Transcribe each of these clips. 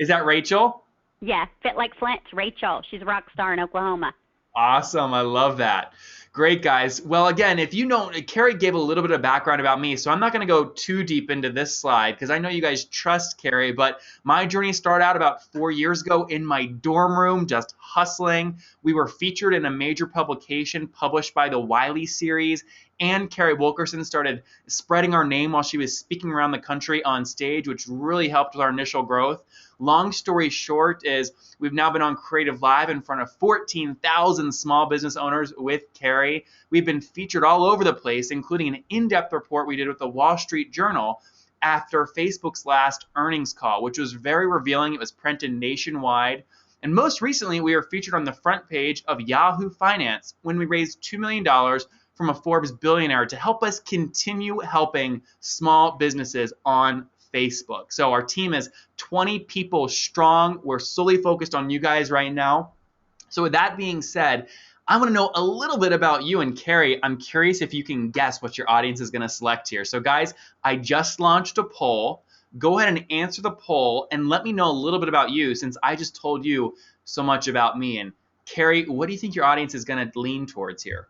Is that Rachel? Yeah, fit like Flint, Rachel. She's a rock star in Oklahoma. Awesome. I love that. Great, guys. Well, again, if you don't, Carrie gave a little bit of background about me, so I'm not going to go too deep into this slide because I know you guys trust Carrie, but my journey started out about 4 years ago in my dorm room, just hustling. We were featured in a major publication published by the Wiley series, and Carrie Wilkerson started spreading our name while she was speaking around the country on stage, which really helped with our initial growth. Long story short is we've now been on Creative Live in front of 14,000 small business owners with Carrie. We've been featured all over the place, including an in-depth report we did with the Wall Street Journal after Facebook's last earnings call, which was very revealing. It was printed nationwide. And most recently, we were featured on the front page of Yahoo Finance when we raised $2 million from a Forbes billionaire to help us continue helping small businesses on Facebook. So our team is 20 people strong. We're solely focused on you guys right now. So with that being said, I want to know a little bit about you. And Carrie, I'm curious if you can guess what your audience is going to select here. So guys, I just launched a poll. Go ahead and answer the poll and let me know a little bit about you since I just told you so much about me. And Carrie, what do you think your audience is going to lean towards here?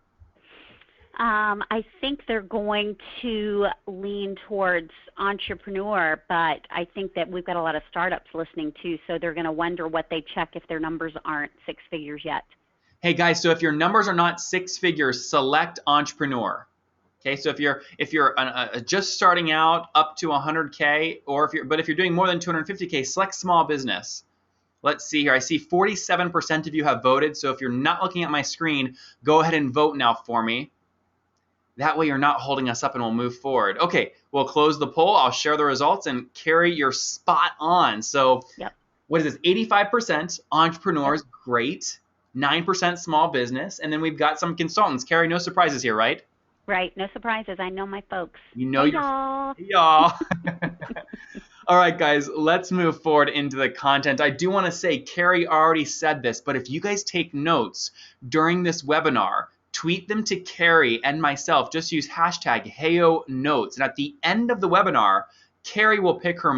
I think they're going to lean towards entrepreneur, but I think that we've got a lot of startups listening too, so they're going to wonder what they check if their numbers aren't six figures yet. Hey guys, so if your numbers are not six figures, select entrepreneur. Okay, so if you're just starting out up to 100K, or if you're doing more than 250K, select small business. Let's see here. I see 47% of you have voted. So if you're not looking at my screen, go ahead and vote now for me. That way you're not holding us up and we'll move forward. Okay, we'll close the poll. I'll share the results and Carrie, you're spot on. So Yep. what is this? 85% entrepreneurs, great. 9% small business. And then we've got some consultants. Carrie, no surprises here, right? Right. No surprises. I know my folks. You know Hey, your y'all. y'all. All right, guys, let's move forward into the content. I do want to say, Carrie already said this, but if you guys take notes during this webinar, tweet them to Carrie and myself. Just use hashtag HeyoNotes. And at the end of the webinar, Carrie will pick her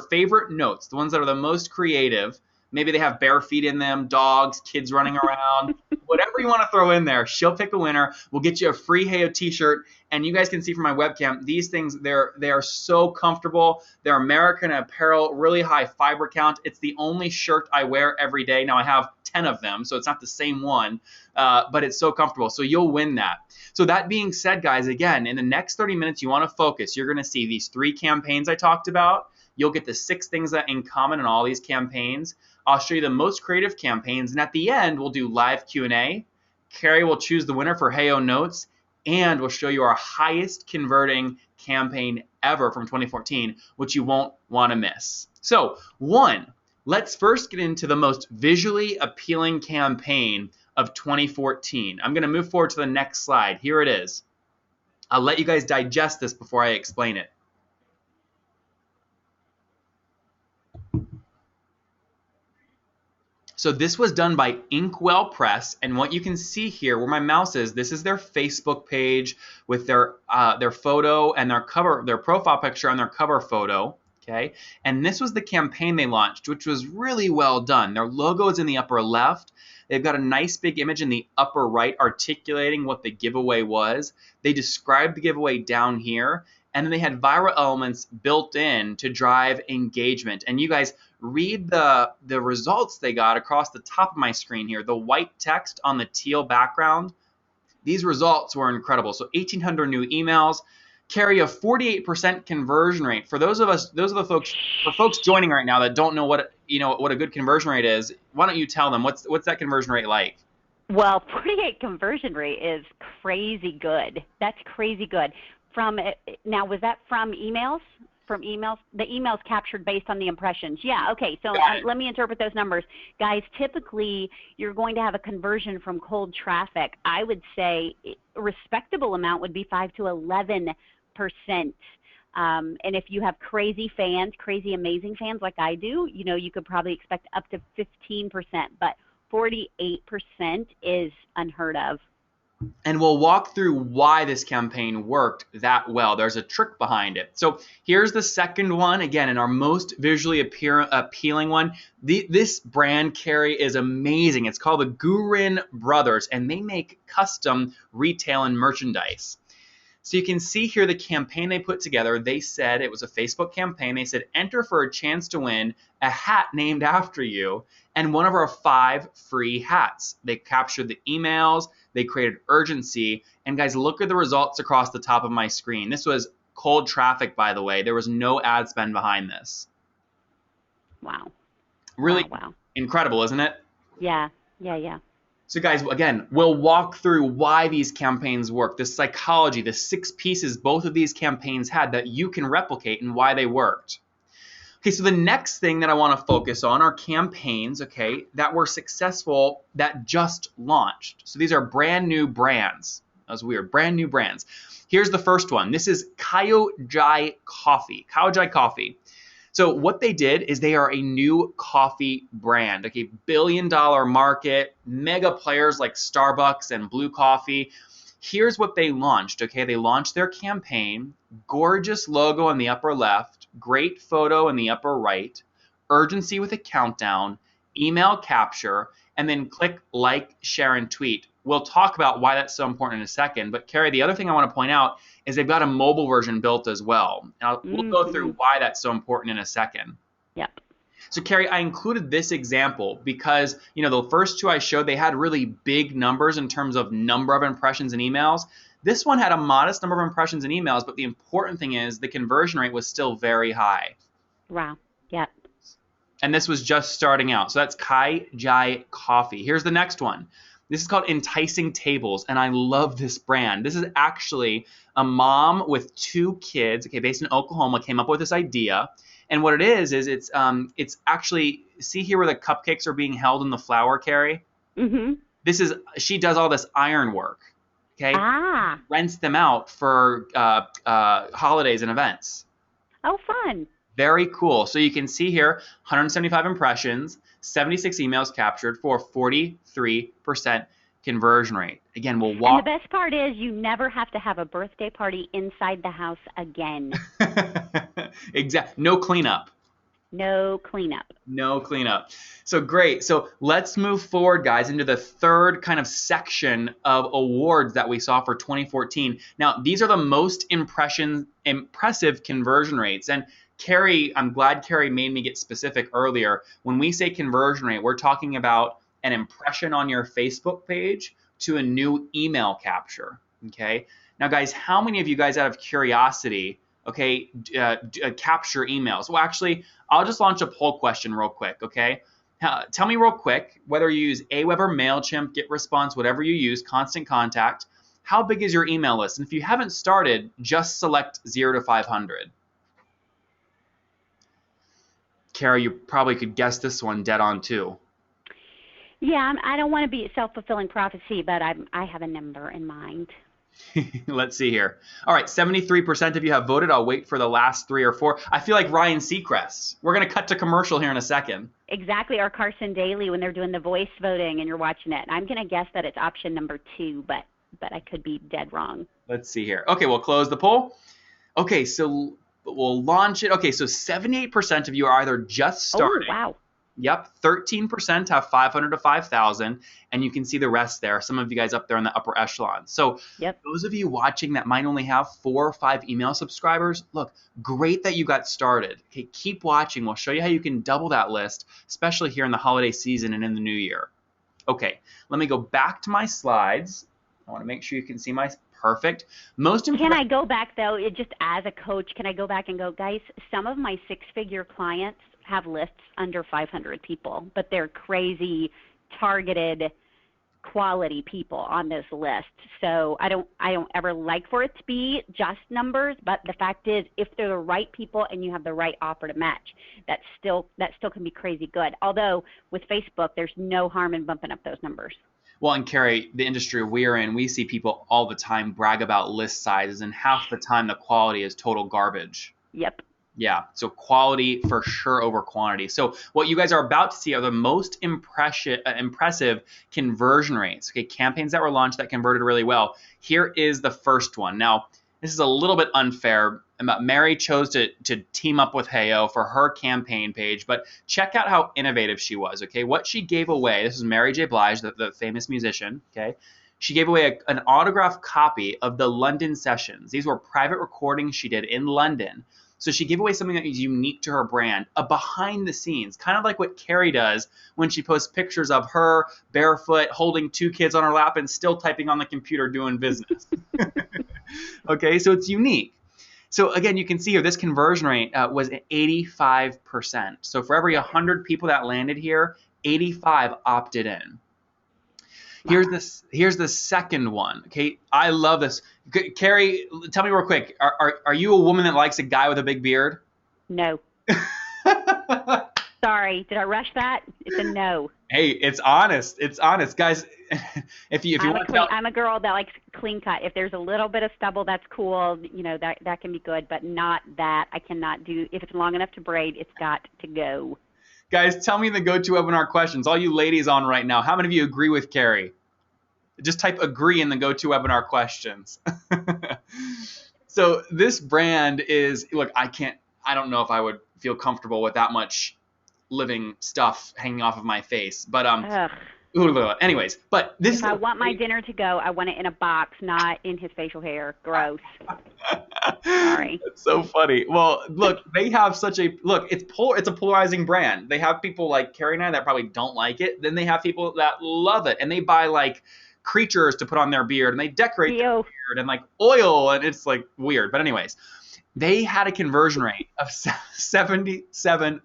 favorite notes, the ones that are the most creative. Maybe they have bare feet in them, dogs, kids running around, whatever you want to throw in there. She'll pick a winner. We'll get you a free Heyo t-shirt. And you guys can see from my webcam, these things, they are so comfortable. They're American Apparel, really high fiber count. It's the only shirt I wear every day. Now I have 10 of them, so it's not the same one, but it's so comfortable. So you'll win that. So that being said, guys, again, in the next 30 minutes, you want to focus. You're going to see these 3 campaigns I talked about. You'll get the 6 things that in common in all these campaigns. I'll show you the most creative campaigns, and at the end, we'll do live Q&A. Carrie will choose the winner for Heyo Notes, and we'll show you our highest converting campaign ever from 2014, which you won't want to miss. So, 1, let's first get into the most visually appealing campaign of 2014. I'm going to move forward to the next slide. Here it is. I'll let you guys digest this before I explain it. So this was done by Inkwell Press, and what you can see here, where my mouse is, this is their Facebook page with their photo and their profile picture and their cover photo. Okay, and this was the campaign they launched, which was really well done. Their logo is in the upper left. They've got a nice big image in the upper right articulating what the giveaway was. They described the giveaway down here, and then they had viral elements built in to drive engagement. And you guys read the results they got across the top of my screen here, the white text on the teal background. These results were incredible. So 1,800 new emails, carry a 48% conversion rate. For those of folks joining right now that don't know what a good conversion rate is, why don't you tell them what's that conversion rate like? Well, 48 conversion rate is crazy good. That's crazy good. Now, was that from emails? From emails? The emails captured based on the impressions. Yeah, okay, so let me interpret those numbers. Guys, typically you're going to have a conversion from cold traffic. I would say a respectable amount would be 5 to 11%. And if you have crazy fans, crazy amazing fans like I do, you could probably expect up to 15%, but 48% is unheard of. And we'll walk through why this campaign worked that well. There's a trick behind it. So here's the second one, again, and our most visually appealing one. This brand, Carrie, is amazing. It's called the Gurin Brothers, and they make custom retail and merchandise. So you can see here the campaign they put together. They said it was a Facebook campaign. They said, enter for a chance to win a hat named after you and one of our 5 free hats. They captured the emails. They created urgency. And guys, look at the results across the top of my screen. This was cold traffic, by the way. There was no ad spend behind this. Wow. Really Wow. incredible, isn't it? Yeah. So guys, again, we'll walk through why these campaigns work, the psychology, the 6 pieces both of these campaigns had that you can replicate and why they worked. Okay, so the next thing that I want to focus on are campaigns, okay, that were successful that just launched. So these are brand new brands. That was weird, brand new brands. Here's the first one. This is Kaojai Coffee. Kaojai Coffee. So what they did is they are a new coffee brand, okay, billion-dollar market, mega players like Starbucks and Blue Coffee. Here's what they launched, okay? They launched their campaign, gorgeous logo on the upper left, great photo in the upper right, urgency with a countdown, email capture, and then click like, share, and tweet. We'll talk about why that's so important in a second. But Carrie, the other thing I want to point out is they've got a mobile version built as well. And we'll go through why that's so important in a second. Yep. So Carrie, I included this example because, the first 2 I showed, they had really big numbers in terms of number of impressions and emails. This one had a modest number of impressions and emails, but the important thing is the conversion rate was still very high. Wow. Yep. And this was just starting out. So that's Kai Jai Coffee. Here's the next one. This is called Enticing Tables, and I love this brand. This is actually a mom with 2 kids, okay, based in Oklahoma, came up with this idea. And what it is it's actually, see here where the cupcakes are being held in the flour, Carrie? Mm-hmm. She does all this iron work, okay? Rents them out for holidays and events. Oh, fun. Very cool. So you can see here, 175 impressions, 76 emails captured for 43% conversion rate. Again, we'll walk. And the best part is you never have to have a birthday party inside the house again. Exactly. No cleanup. No cleanup. No cleanup. So great. So let's move forward, guys, into the third kind of section of awards that we saw for 2014. Now, these are the most impressive conversion rates. And Carrie, I'm glad Carrie made me get specific earlier. When we say conversion rate, we're talking about an impression on your Facebook page to a new email capture, okay? Now, guys, how many of you guys, out of curiosity, okay, capture emails? Well, actually, I'll just launch a poll question real quick, okay? Tell me real quick, whether you use Aweber, MailChimp, GetResponse, whatever you use, Constant Contact, how big is your email list? And if you haven't started, just select 0 to 500. Carrie, you probably could guess this one dead on too. Yeah, I don't want to be a self-fulfilling prophecy, but I have a number in mind. Let's see here. All right, 73% of you have voted. I'll wait for the last 3 or 4. I feel like Ryan Seacrest. We're going to cut to commercial here in a second. Exactly, or Carson Daly when they're doing the voice voting and you're watching it. I'm going to guess that it's option number 2, but I could be dead wrong. Let's see here. Okay, we'll close the poll. Okay, so we'll launch it. Okay, so 78% of you are either just starting. Oh, wow. Yep, 13% have 500 to 5,000, and you can see the rest there. Some of you guys up there in the upper echelon. So those of you watching that might only have 4 or 5 email subscribers, look, great that you got started. Okay, keep watching. We'll show you how you can double that list, especially here in the holiday season and in the new year. Okay, let me go back to my slides. I want to make sure you can see my perfect. Can I go back, though, just as a coach, can I go back and go, guys, some of my 6-figure clients have lists under 500 people, but they're crazy, targeted, quality people on this list. So I don't ever like for it to be just numbers, but the fact is, if they're the right people and you have the right offer to match, that still can be crazy good. Although with Facebook, there's no harm in bumping up those numbers. Well, and Carrie, the industry we're in, we see people all the time brag about list sizes, and half the time the quality is total garbage. Yep. Yeah, so quality for sure over quantity. So what you guys are about to see are the most impressive conversion rates. Okay, campaigns that were launched that converted really well. Here is the first one. Now, this is a little bit unfair. Mary chose to team up with Heyo for her campaign page, but check out how innovative she was. Okay, what she gave away. This is Mary J. Blige, the famous musician. Okay. She gave away an autographed copy of the London sessions. These were private recordings she did in London. So she gave away something that is unique to her brand, a behind the scenes, kind of like what Carrie does when she posts pictures of her barefoot, holding 2 kids on her lap and still typing on the computer doing business. Okay, so it's unique. So again, you can see here, this conversion rate was 85%. So for every 100 people that landed here, 85 opted in. Here's the second one. Okay, I love this. Carrie, tell me real quick. Are you a woman that likes a guy with a big beard? No. Sorry, did I rush that? It's a no. Hey, it's honest. It's honest, guys. If you want to, I'm a girl that likes clean cut. If there's a little bit of stubble, that's cool. You know, that can be good, but not that. I cannot do. If it's long enough to braid, it's got to go. Guys, tell me in the GoToWebinar questions. All you ladies on right now, how many of you agree with Carrie? Just type agree in the GoToWebinar questions. So this brand is, look, I don't know if I would feel comfortable with that much living stuff hanging off of my face, but anyways, but this if I want my dinner to go, I want it in a box, not in his facial hair. Gross. Sorry. It's so funny. Well, look, they have it's a polarizing brand. They have people like Carrie and I that probably don't like it. Then they have people that love it, and they buy like creatures to put on their beard, and they decorate their beard and like oil, and it's like weird. But anyways, they had a conversion rate of 77%.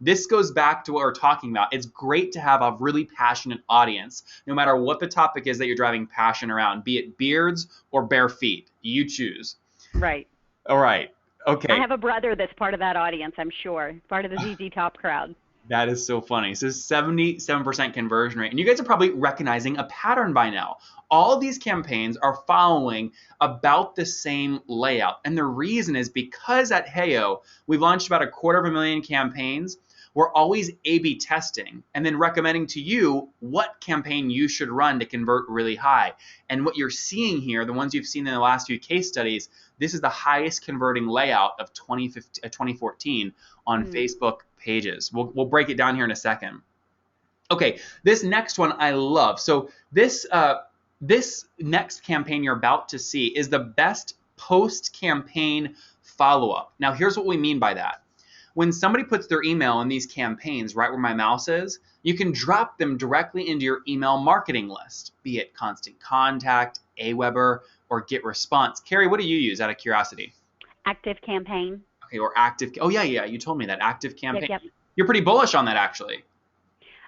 This goes back to what we're talking about. It's great to have a really passionate audience, no matter what the topic is that you're driving passion around, be it beards or bare feet. You choose. Right. All right. Okay. I have a brother that's part of that audience, I'm sure. Part of the ZZ Top crowd. That is so funny. So 77% conversion rate. And you guys are probably recognizing a pattern by now. All of these campaigns are following about the same layout. And the reason is because at Heyo, we've launched about 250,000 campaigns. We're always A/B testing and then recommending to you what campaign you should run to convert really high. And what you're seeing here, the ones you've seen in the last few case studies, this is the highest converting layout of 2014 on Facebook pages. We'll break it down here in a second. Okay, this next one I love. So this next campaign you're about to see is the best post-campaign follow-up. Now, here's what we mean by that. When somebody puts their email in these campaigns, right where my mouse is, you can drop them directly into your email marketing list, be it Constant Contact, Aweber, or GetResponse. Carrie, what do you use out of curiosity? ActiveCampaign. Okay, or Active. Oh, yeah, you told me that. ActiveCampaign. Yep. You're pretty bullish on that, actually.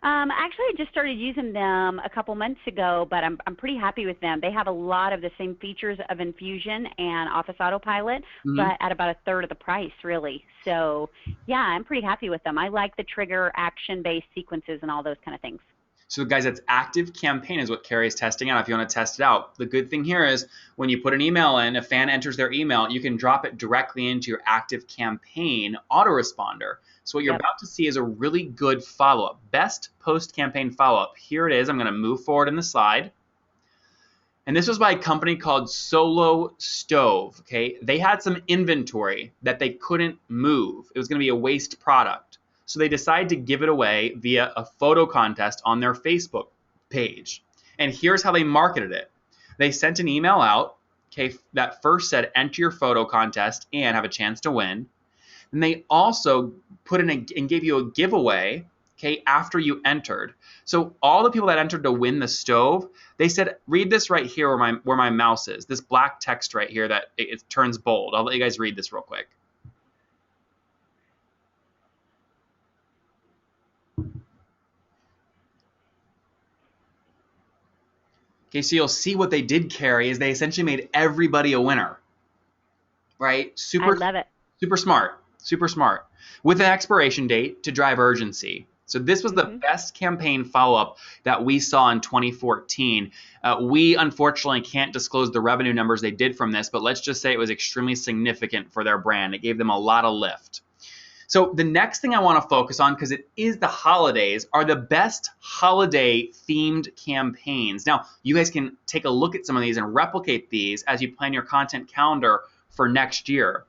Actually, I just started using them a couple months ago, but I'm pretty happy with them. They have a lot of the same features of Infusion and Office Autopilot, but at about a third of the price, really. So, yeah, I'm pretty happy with them. I like the trigger action-based sequences and all those kind of things. So, guys, that's ActiveCampaign is what Carrie is testing out if you want to test it out. The good thing here is when you put an email in, a fan enters their email, you can drop it directly into your ActiveCampaign autoresponder. So what you're about to see is a really good follow-up, best post-campaign follow-up. Here it is. I'm going to move forward in the slide. And this was by a company called Solo Stove. Okay, they had some inventory that they couldn't move. It was going to be a waste product. So they decided to give it away via a photo contest on their Facebook page. And here's how they marketed it. They sent an email out, okay, that first said, enter your photo contest and have a chance to win. And they also put in and gave you a giveaway, okay, after you entered. So all the people that entered to win the stove, they said, read this right here where my mouse is, this black text right here that it turns bold. I'll let you guys read this real quick. Okay, so you'll see what they did, Carrie, is they essentially made everybody a winner, right? I love it. Super smart, super smart. With an expiration date to drive urgency. So this was the best campaign follow-up that we saw in 2014. We unfortunately can't disclose the revenue numbers they did from this, but let's just say it was extremely significant for their brand. It gave them a lot of lift. So the next thing I want to focus on, because it is the holidays, are the best holiday themed campaigns. Now, you guys can take a look at some of these and replicate these as you plan your content calendar for next year.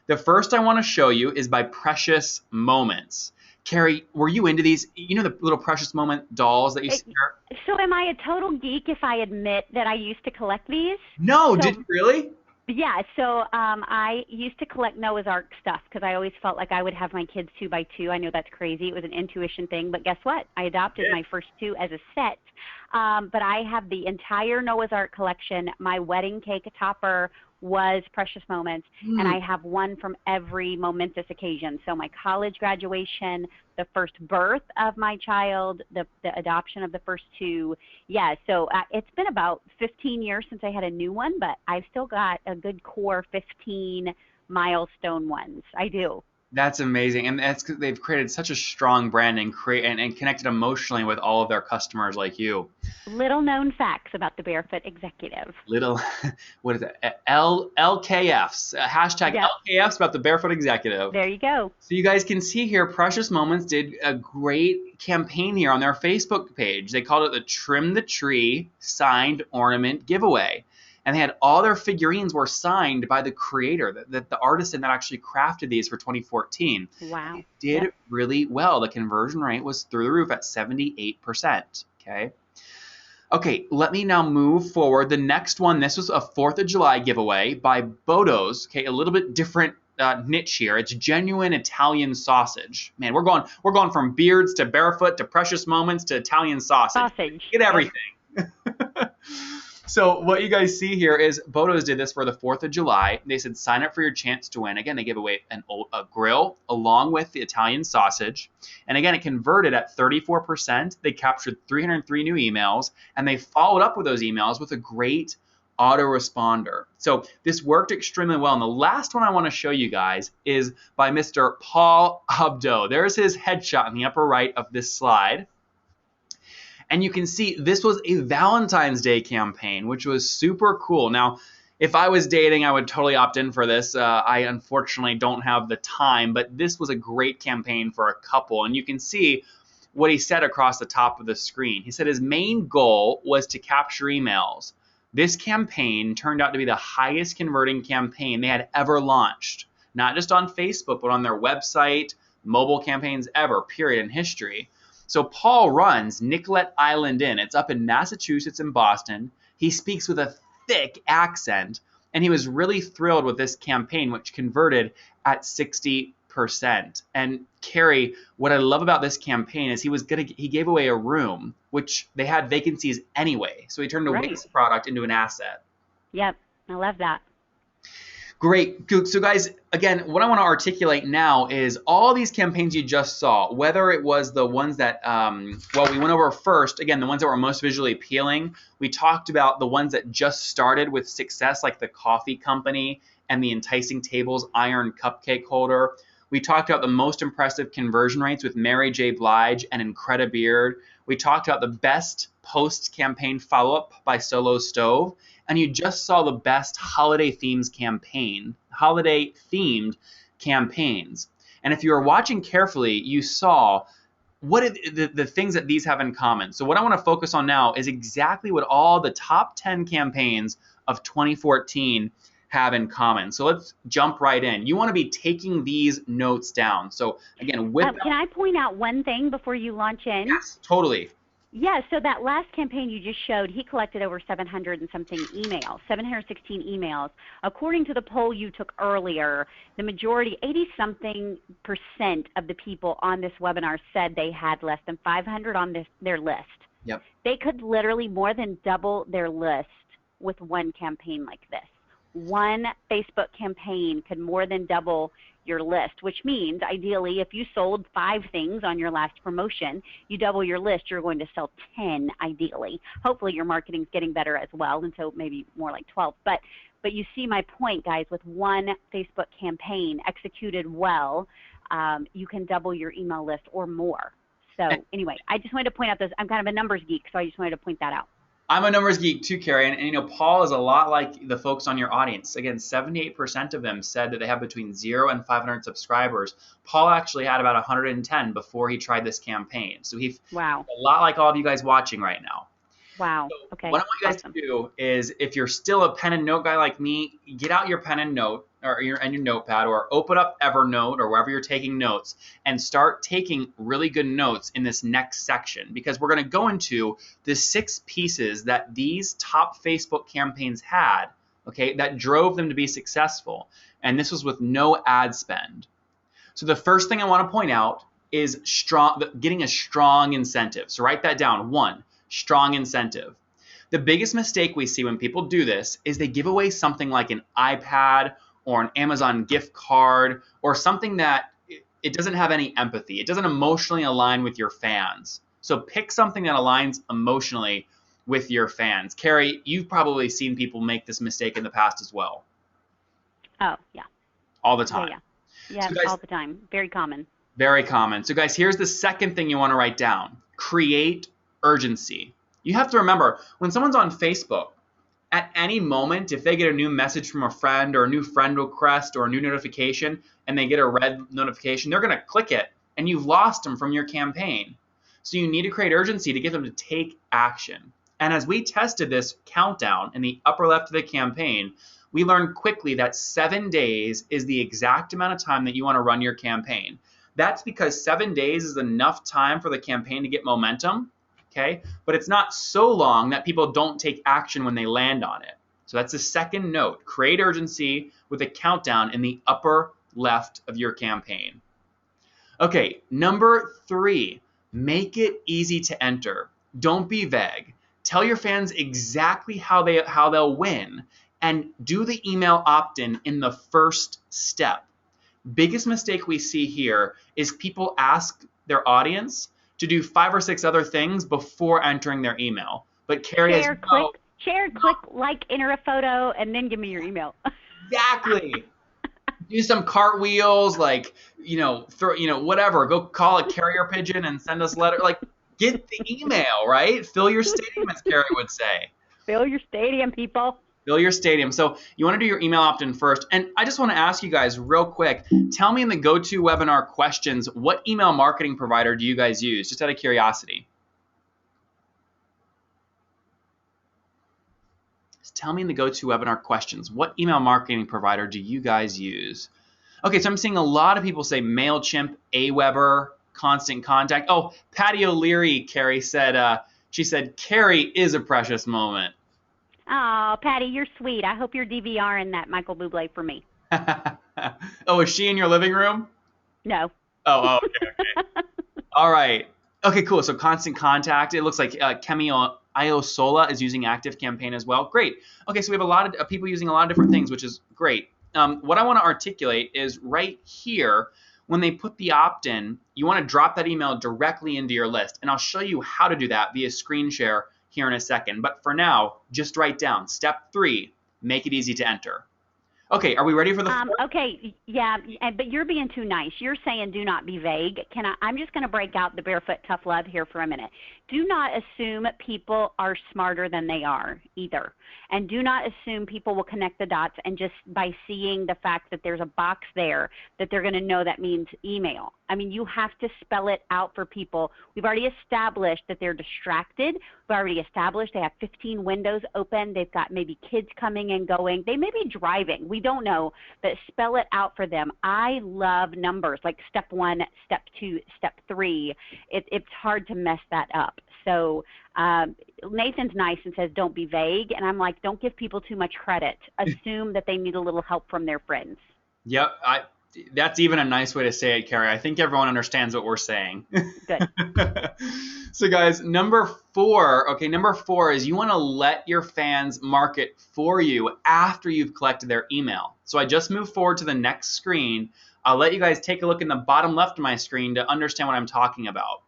The first I want to show you is by Precious Moments. Carrie, were you into these? You know the little Precious Moment dolls that you see here? So am I a total geek if I admit that I used to collect these? No, did you really? Yeah, so I used to collect Noah's Ark stuff because I always felt like I would have my kids 2 by 2. I know that's crazy. It was an intuition thing, but guess what? I adopted my first 2 as a set. But I have the entire Noah's Ark collection. My wedding cake topper was Precious Moments, and I have one from every momentous occasion. So my college graduation, the first birth of my child, the adoption of the first 2. Yeah, so it's been about 15 years since I had a new one, but I've still got a good core 15 milestone ones. I do. That's amazing, and that's because they've created such a strong brand and connected emotionally with all of their customers like you. Little known facts about the Barefoot Executive. Little, what is it? LKFs, hashtag LKFs about the Barefoot Executive. There you go. So you guys can see here, Precious Moments did a great campaign here on their Facebook page. They called it the Trim the Tree Signed Ornament Giveaway. And they had all their figurines were signed by the creator, the artisan that actually crafted these for 2014. Wow. It did really well. The conversion rate was through the roof at 78%. Okay, let me now move forward. The next one, this was a 4th of July giveaway by Bodo's. Okay, a little bit different niche here. It's genuine Italian sausage. Man, we're going from beards to barefoot to Precious Moments to Italian sausage. Get everything. So what you guys see here is Bodo's did this for the 4th of July. They said sign up for your chance to win. Again, they gave away a grill along with the Italian sausage. And again, it converted at 34%. They captured 303 new emails, and they followed up with those emails with a great autoresponder. So this worked extremely well. And the last one I want to show you guys is by Mr. Paul Abdo. There's his headshot in the upper right of this slide. And you can see this was a Valentine's Day campaign, which was super cool. Now, if I was dating, I would totally opt in for this. I unfortunately don't have the time, but this was a great campaign for a couple. And you can see what he said across the top of the screen. He said his main goal was to capture emails. This campaign turned out to be the highest converting campaign they had ever launched, not just on Facebook, but on their website, mobile campaigns ever, period, in history. So Paul runs Nicollet Island Inn. It's up in Massachusetts and Boston. He speaks with a thick accent, and he was really thrilled with this campaign, which converted at 60%. And Carrie, what I love about this campaign is he gave away a room, which they had vacancies anyway. So he turned a waste product into an asset. Yep, I love that. Great. So guys, again, what I want to articulate now is all these campaigns you just saw, whether it was the ones that, we went over first, again, the ones that were most visually appealing. We talked about the ones that just started with success, like the coffee company and the Enticing Tables iron cupcake holder. We talked about the most impressive conversion rates with Mary J. Blige and Incredibeard. We talked about the best post-campaign follow-up by Solo Stove. And you just saw the best holiday-themed campaigns. And if you were watching carefully, you saw what the things that these have in common. So what I want to focus on now is exactly what all the top 10 campaigns of 2014 have in common. So let's jump right in. You want to be taking these notes down. So again, can I point out one thing before you launch in? Yes, totally. Yeah, so that last campaign you just showed, he collected over 700 and something emails, 716 emails. According to the poll you took earlier, the majority, 80-something% of the people on this webinar said they had less than 500 on their list. Yep. They could literally more than double their list with one campaign like this. One Facebook campaign could more than double your list, which means ideally if you sold 5 things on your last promotion, you double your list, you're going to sell 10 ideally. Hopefully your marketing's getting better as well, and so maybe more like 12. But you see my point, guys, with one Facebook campaign executed well, you can double your email list or more. So anyway, I just wanted to point out this. I'm kind of a numbers geek, so I just wanted to point that out. I'm a numbers geek too, Carrie, and you know, Paul is a lot like the folks on your audience. Again, 78% of them said that they have between 0 and 500 subscribers. Paul actually had about 110 before he tried this campaign. So he's Wow. a lot like all of you guys watching right now. Wow. So Okay. what I want you guys to do is, if you're still a pen and note guy like me, get out your pen and note or your notepad, or open up Evernote or wherever you're taking notes and start taking really good notes in this next section, because we're going to go into the 6 pieces that these top Facebook campaigns had, okay, that drove them to be successful. And this was with no ad spend. So the first thing I want to point out is getting a strong incentive. So write that down. 1, strong incentive. The biggest mistake we see when people do this is they give away something like an iPad or an Amazon gift card or something that it doesn't have any empathy. It doesn't emotionally align with your fans. So pick something that aligns emotionally with your fans. Carrie, you've probably seen people make this mistake in the past as well. Oh, yeah. All the time. Yeah, So guys, all the time. Very common. Very common. So guys, here's the second thing you want to write down. Create urgency. You have to remember, when someone's on Facebook, at any moment, if they get a new message from a friend or a new friend request or a new notification, and they get a red notification, they're going to click it, and you've lost them from your campaign. So you need to create urgency to get them to take action. And as we tested this countdown in the upper left of the campaign, we learned quickly that 7 days is the exact amount of time that you want to run your campaign. That's because 7 days is enough time for the campaign to get momentum, okay? But it's not so long that people don't take action when they land on it. So that's the second note. Create urgency with a countdown in the upper left of your campaign. Okay, number 3, make it easy to enter. Don't be vague. Tell your fans exactly how they'll win, and do the email opt-in in the first step. Biggest mistake we see here is people ask their audience to do 5 or 6 other things before entering their email. But Carrie, share, click, like, enter a photo, and then give me your email. Exactly. Do some cartwheels, like, whatever. Go call a carrier pigeon and send us a letter. Like, get the email, right? Fill your stadium, as Carrie would say. Fill your stadium, people. Fill your stadium. So you want to do your email opt-in first. And I just want to ask you guys real quick, tell me in the GoToWebinar questions, what email marketing provider do you guys use? Just out of curiosity. Just tell me in the GoToWebinar questions, what email marketing provider do you guys use? Okay, so I'm seeing a lot of people say MailChimp, Aweber, Constant Contact. Oh, Patty O'Leary, Carrie said, she said, Carrie is a precious moment. Oh, Patty, you're sweet. I hope you're DVRing that Michael Bublé for me. Oh, is she in your living room? No. Oh, okay. All right. Okay, cool. So Constant Contact. It looks like Kemi Iosola is using ActiveCampaign as well. Great. Okay, so we have a lot of people using a lot of different things, which is great. What I want to articulate is right here, when they put the opt-in, you want to drop that email directly into your list. And I'll show you how to do that via screen share here in a second. But for now, just write down step 3, make it easy to enter. Okay, are we ready for the fourth? Okay, yeah, but you're being too nice. You're saying do not be vague. I'm just going to break out the barefoot tough love here for a minute. Do not assume people are smarter than they are either. And do not assume people will connect the dots and just by seeing the fact that there's a box there that they're going to know that means email. I mean, you have to spell it out for people. We've already established that they're distracted. We've already established they have 15 windows open. They've got maybe kids coming and going. They may be driving. We don't know, but spell it out for them. I love numbers like step 1, step 2, step 3. It's hard to mess that up. So Nathan's nice and says don't be vague, and I'm like, don't give people too much credit. Assume that they need a little help from their friends. Yep, that's even a nice way to say it, Carrie. I think everyone understands what we're saying. Good. So guys, number 4 is you want to let your fans market for you after you've collected their email. So I just moved forward to the next screen. I'll let you guys take a look in the bottom left of my screen to understand what I'm talking about.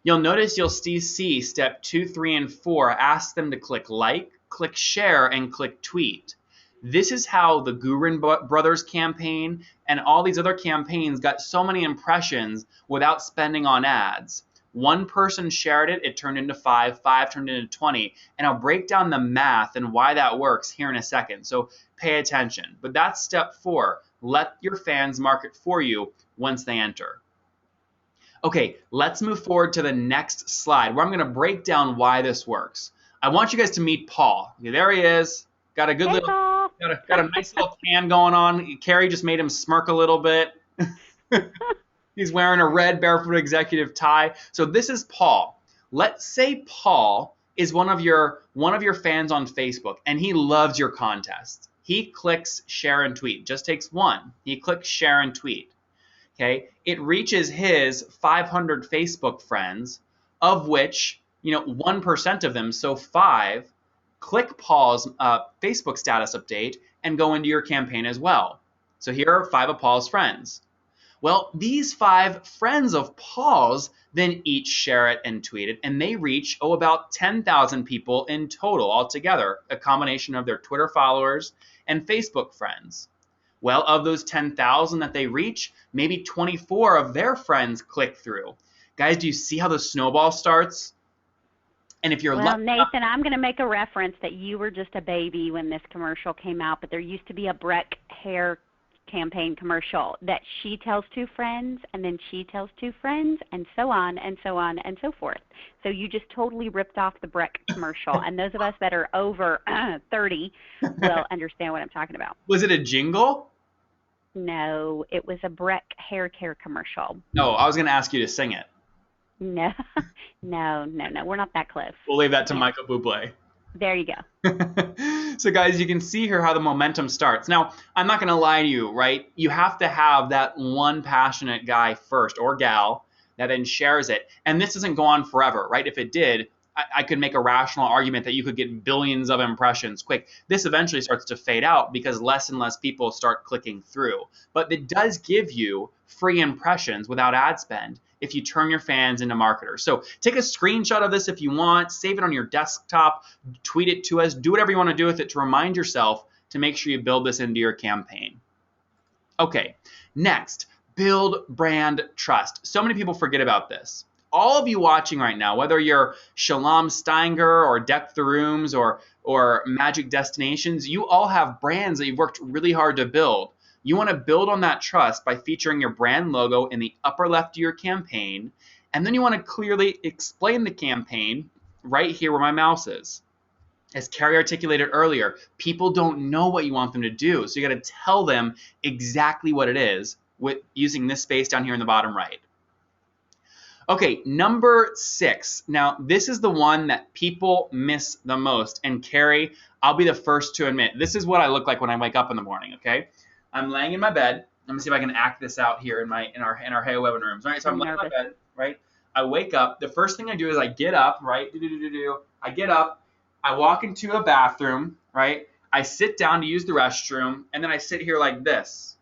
You'll notice you'll see step 2, 3, and 4 ask them to click like, click share, and click tweet. This is how the Gurin Brothers campaign and all these other campaigns got so many impressions without spending on ads. One person shared it, it turned into 5, 5 turned into 20, and I'll break down the math and why that works here in a second, so pay attention. But that's step 4. Let your fans market for you once they enter. Okay, let's move forward to the next slide where I'm going to break down why this works. I want you guys to meet Paul. Okay, there he is. Got a good Hey, Paul. got a nice little tan going on. Carrie just made him smirk a little bit. He's wearing a red barefoot executive tie. So this is Paul. Let's say Paul is one of your fans on Facebook and he loves your contest. He clicks share and tweet. Just takes one. He clicks share and tweet. Okay? It reaches his 500 Facebook friends, of which, 1% of them, so 5, click Paul's Facebook status update and go into your campaign as well. So here are 5 of Paul's friends. Well, these 5 friends of Paul's then each share it and tweet it, and they reach, about 10,000 people in total altogether, a combination of their Twitter followers and Facebook friends. Well, of those 10,000 that they reach, maybe 24 of their friends click through. Guys, do you see how the snowball starts? And if you're Well, Nathan, I'm going to make a reference that you were just a baby when this commercial came out, but there used to be a Breck hair campaign commercial that she tells 2 friends, and then she tells 2 friends, and so on and so on and so forth. So you just totally ripped off the Breck commercial, and those of us that are over 30 will understand what I'm talking about. Was it a jingle? No, it was a Breck hair care commercial. No, I was going to ask you to sing it. No, no, we're not that close. We'll leave that to Michael Bublé. There you go. So guys, you can see here how the momentum starts. Now, I'm not going to lie to you, right? You have to have that one passionate guy first, or gal, that then shares it. And this doesn't go on forever, right? If it did, I could make a rational argument that you could get billions of impressions quick. This eventually starts to fade out because less and less people start clicking through. But it does give you free impressions without ad spend if you turn your fans into marketers. So take a screenshot of this if you want, save it on your desktop, tweet it to us, do whatever you want to do with it to remind yourself to make sure you build this into your campaign. Okay, next, build brand trust. So many people forget about this. All of you watching right now, whether you're Shalom Steinger or Deck the Rooms or Magic Destinations, you all have brands that you've worked really hard to build. You want to build on that trust by featuring your brand logo in the upper left of your campaign, and then you want to clearly explain the campaign right here where my mouse is. As Carrie articulated earlier, people don't know what you want them to do, so you got to tell them exactly what it is with using this space down here in the bottom right. Okay, number 6. Now, this is the one that people miss the most, and Carrie, I'll be the first to admit, this is what I look like when I wake up in the morning, okay? I'm laying in my bed. Let me see if I can act this out here in our Hey Webinar rooms. All right, so I'm laying in my bed, right? I wake up. The first thing I do is I get up, right? I get up. I walk into a bathroom, right? I sit down to use the restroom, and then I sit here like this.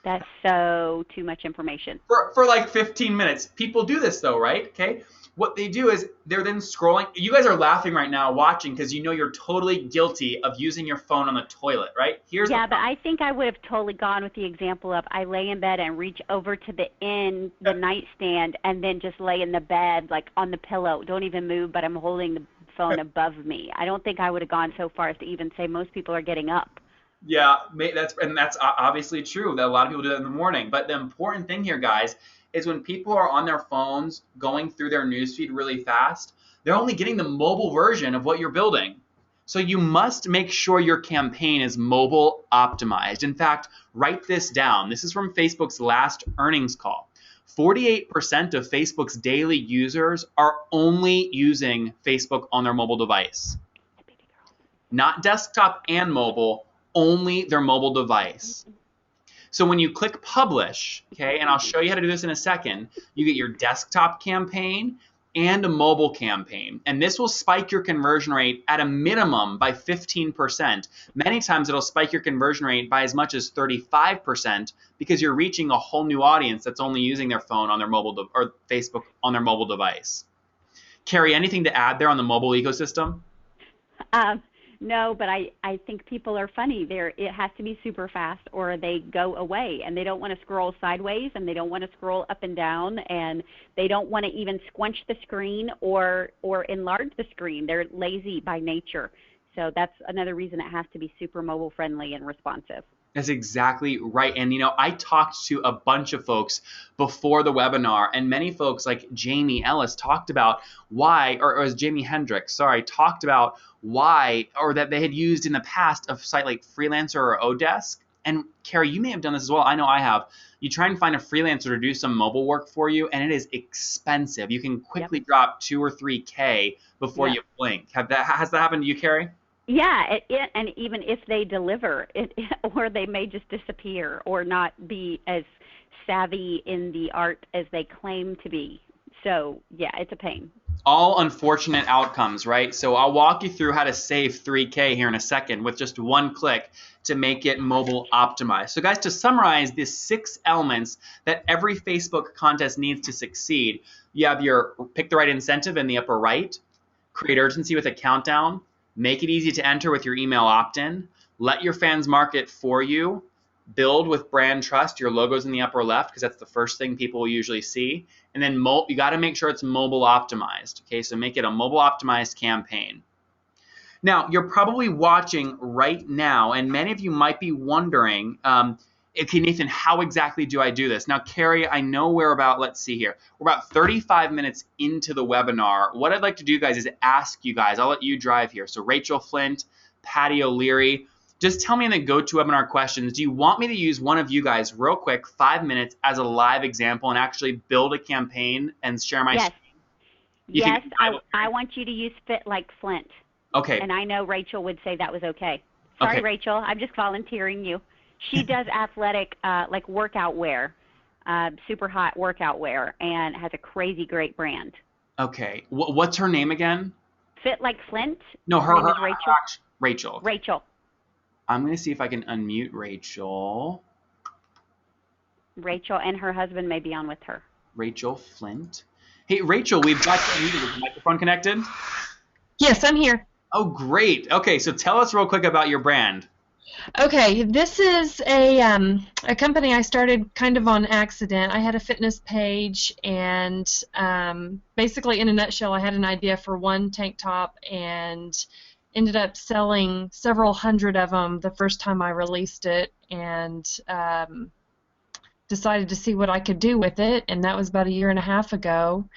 That's so too much information. For like 15 minutes. People do this though, right? Okay. What they do is they're then scrolling. You guys are laughing right now watching because you know you're totally guilty of using your phone on the toilet, right? But I think I would have totally gone with the example of I lay in bed and reach over to the nightstand and then just lay in the bed like on the pillow. Don't even move, but I'm holding the phone above me. I don't think I would have gone so far as to even say most people are getting up. Yeah, that's obviously true that a lot of people do that in the morning. But the important thing here, guys, is when people are on their phones going through their newsfeed really fast, they're only getting the mobile version of what you're building. So you must make sure your campaign is mobile optimized. In fact, write this down. This is from Facebook's last earnings call. 48% of Facebook's daily users are only using Facebook on their mobile device. Not desktop and mobile, only their mobile device. So when you click publish, okay, and I'll show you how to do this in a second, you get your desktop campaign and a mobile campaign. And this will spike your conversion rate at a minimum by 15%. Many times it'll spike your conversion rate by as much as 35% because you're reaching a whole new audience that's only using their phone on their mobile or Facebook on their mobile device. Carrie, anything to add there on the mobile ecosystem? No, but I think people are funny. It has to be super fast or they go away and they don't want to scroll sideways and they don't want to scroll up and down and they don't want to even squinch the screen or enlarge the screen. They're lazy by nature. So that's another reason it has to be super mobile friendly and responsive. That's exactly right. And I talked to a bunch of folks before the webinar, and many folks like Jamie Ellis talked about why, or it was Jamie Hendricks, sorry, talked about why, or that they had used in the past a site like Freelancer or Odesk. And Carrie, you may have done this as well. I know I have. You try and find a freelancer to do some mobile work for you, and it is expensive. You can quickly drop 2 or 3K before you blink. Has that happened to you, Carrie? Yeah, and even if they deliver, or they may just disappear or not be as savvy in the art as they claim to be. So, yeah, it's a pain. All unfortunate outcomes, right? So I'll walk you through how to save 3K here in a second with just one click to make it mobile optimized. So guys, to summarize the 6 elements that every Facebook contest needs to succeed, you have your pick the right incentive in the upper right, create urgency with a countdown, make it easy to enter with your email opt-in, let your fans mark it for you, build with brand trust, your logo's in the upper left because that's the first thing people will usually see, and then you got to make sure it's mobile optimized, okay? So make it a mobile optimized campaign. Now, you're probably watching right now, and many of you might be wondering, okay, Nathan, how exactly do I do this? Now, Carrie, I know we're about, let's see here, we're about 35 minutes into the webinar. What I'd like to do, guys, is ask you guys, I'll let you drive here. So Rachel Flint, Patty O'Leary, just tell me in the GoToWebinar questions, do you want me to use one of you guys real quick, 5 minutes, as a live example and actually build a campaign and share my Yes. screen? Yes, I want you to use Fit Like Flint. Okay. And I know Rachel would say that was okay. Sorry, Okay. Rachel, I'm just volunteering you. She does athletic, like workout wear, super hot workout wear, and has a crazy great brand. Okay. What's her name again? Fit Like Flint. No, her name is Rachel. Rachel. Rachel. I'm going to see if I can unmute Rachel. Rachel and her husband may be on with her. Rachel Flint. Hey, Rachel, we've got you muted. Is the microphone connected? Yes, I'm here. Oh, great. Okay, so tell us real quick about your brand. Okay, this is a company I started kind of on accident. I had a fitness page, and basically, in a nutshell, I had an idea for one tank top and ended up selling several hundred of them the first time I released it, and decided to see what I could do with it, and that was about a year and a half ago.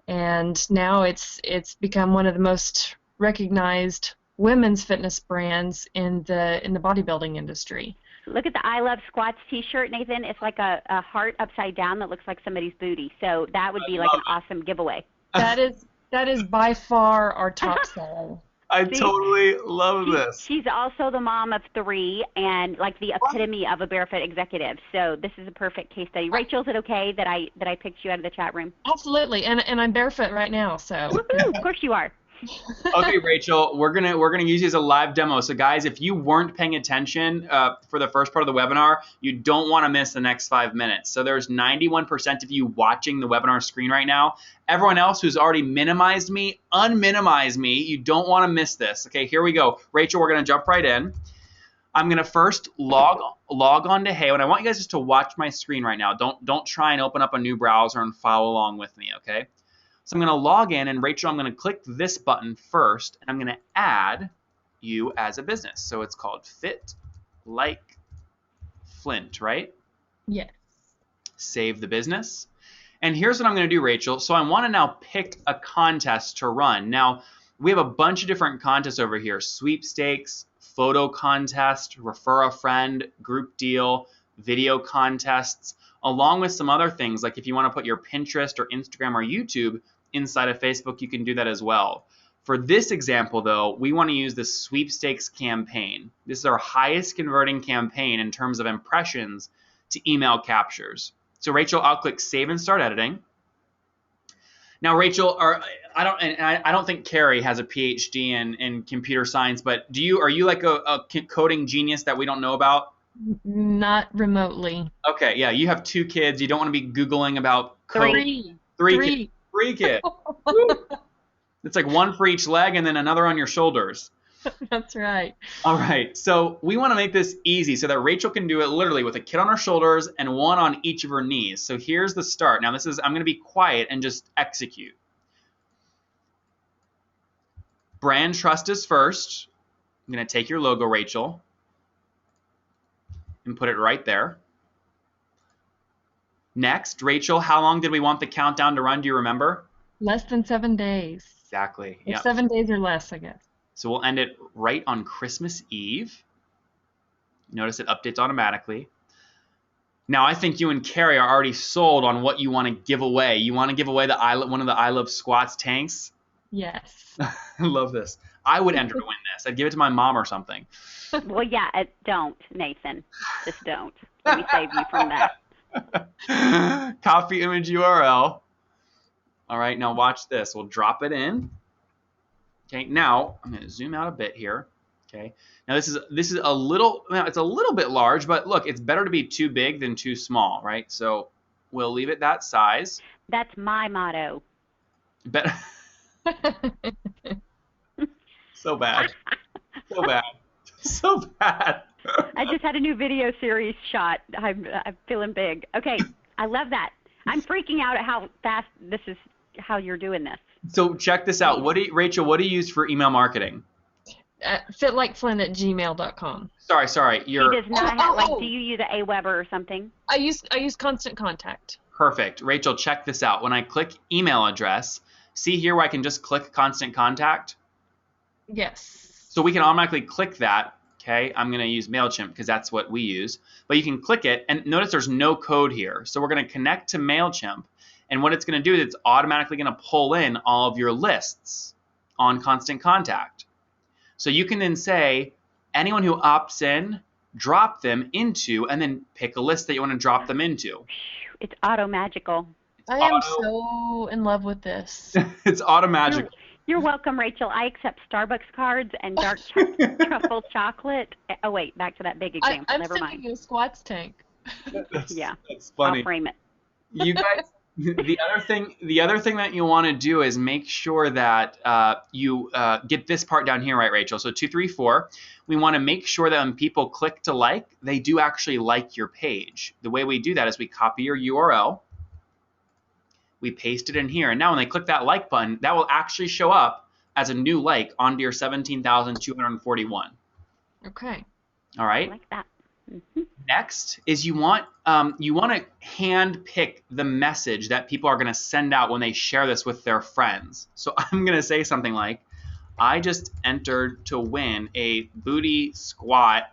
And now it's become one of the most recognized women's fitness brands in the bodybuilding industry. Look at the I Love Squats t-shirt, Nathan. It's like a heart upside down that looks like somebody's booty. So that would be like an awesome giveaway. That is by far our top seller. I totally love this. She's also the mom of 3 and like the epitome of a barefoot executive. So this is a perfect case study. Rachel, is it okay that I picked you out of the chat room? Absolutely, and I'm barefoot right now, so. Woohoo! Of course you are. Okay, Rachel, we're gonna use you as a live demo. So guys, if you weren't paying attention for the first part of the webinar, you don't want to miss the next 5 minutes. So there's 91% of you watching the webinar screen right now. Everyone else who's already minimized me, unminimize me. You don't want to miss this. Okay, here we go. Rachel, we're gonna jump right in. I'm gonna first log on to Hey, and I want you guys just to watch my screen right now. Don't try and open up a new browser and follow along with me, okay? So I'm going to log in, and Rachel, I'm going to click this button first, and I'm going to add you as a business. So it's called Fit Like Flint, right? Yes. Save the business. And here's what I'm going to do, Rachel. So I want to now pick a contest to run. Now, we have a bunch of different contests over here: sweepstakes, photo contest, refer a friend, group deal, video contests, along with some other things, like if you want to put your Pinterest or Instagram or YouTube inside of Facebook, you can do that as well. For this example, though, we want to use the sweepstakes campaign. This is our highest converting campaign in terms of impressions to email captures. So Rachel, I'll click Save and Start Editing. Now, Rachel, I don't think Carrie has a PhD in computer science, but are you like a coding genius that we don't know about? Not remotely. Okay, yeah, you have 2 kids. You don't want to be Googling about code. Three kids. It's like one for each leg and then another on your shoulders. That's right. All right, so we want to make this easy so that Rachel can do it literally with a kid on her shoulders and one on each of her knees. So here's the start. Now I'm going to be quiet and just execute. Brand trust is first. I'm going to take your logo, Rachel, and put it right there. Next, Rachel, how long did we want the countdown to run? Do you remember? Less than 7 days. Exactly. Or Yep. 7 days or less, I guess. So we'll end it right on Christmas Eve. Notice it updates automatically. Now I think you and Carrie are already sold on what you want to give away. You want to give away one of the I Love Squats tanks? Yes. I love this. I would enter to win this. I'd give it to my mom or something. Well, yeah, don't, Nathan. Just don't. Let me save you from that. Copy image URL. All right, now watch this. We'll drop it in. Okay, now I'm going to zoom out a bit here. Okay, now this is a little, well, it's a little bit large, but look, it's better to be too big than too small, right? So we'll leave it that size. That's my motto. Better. So bad. So bad. So bad. I just had a new video series shot. I'm feeling big. Okay, I love that. I'm freaking out at how fast how you're doing this. So check this out. Rachel, what do you use for email marketing? Fitlikeflynn@gmail.com. Sorry. She does not have, do you use an Aweber or something? I use Constant Contact. Perfect. Rachel, check this out. When I click email address, see here where I can just click Constant Contact? Yes. So we can automatically click that. Okay, I'm going to use MailChimp because that's what we use. But you can click it, and notice there's no code here. So we're going to connect to MailChimp, and what it's going to do is it's automatically going to pull in all of your lists on Constant Contact. So you can then say, anyone who opts in, drop them into, and then pick a list that you want to drop them into. It's auto magical. I am so in love with this. It's auto magical. You're welcome, Rachel. I accept Starbucks cards and dark truffle chocolate. Oh, wait, back to that big example. I'm Never mind. sending you a squats tank. Yeah, that's funny. I'll frame it. You guys, the other thing that you want to do is make sure that you get this part down here right, Rachel. So 2, 3, 4. We want to make sure that when people click to like, they do actually like your page. The way we do that is we copy your URL. We paste it in here, and now when they click that like button, that will actually show up as a new like onto your 17,241. Okay. All right. I like that. Mm-hmm. Next is you want to hand pick the message that people are going to send out when they share this with their friends. So I'm going to say something like, "I just entered to win a booty squat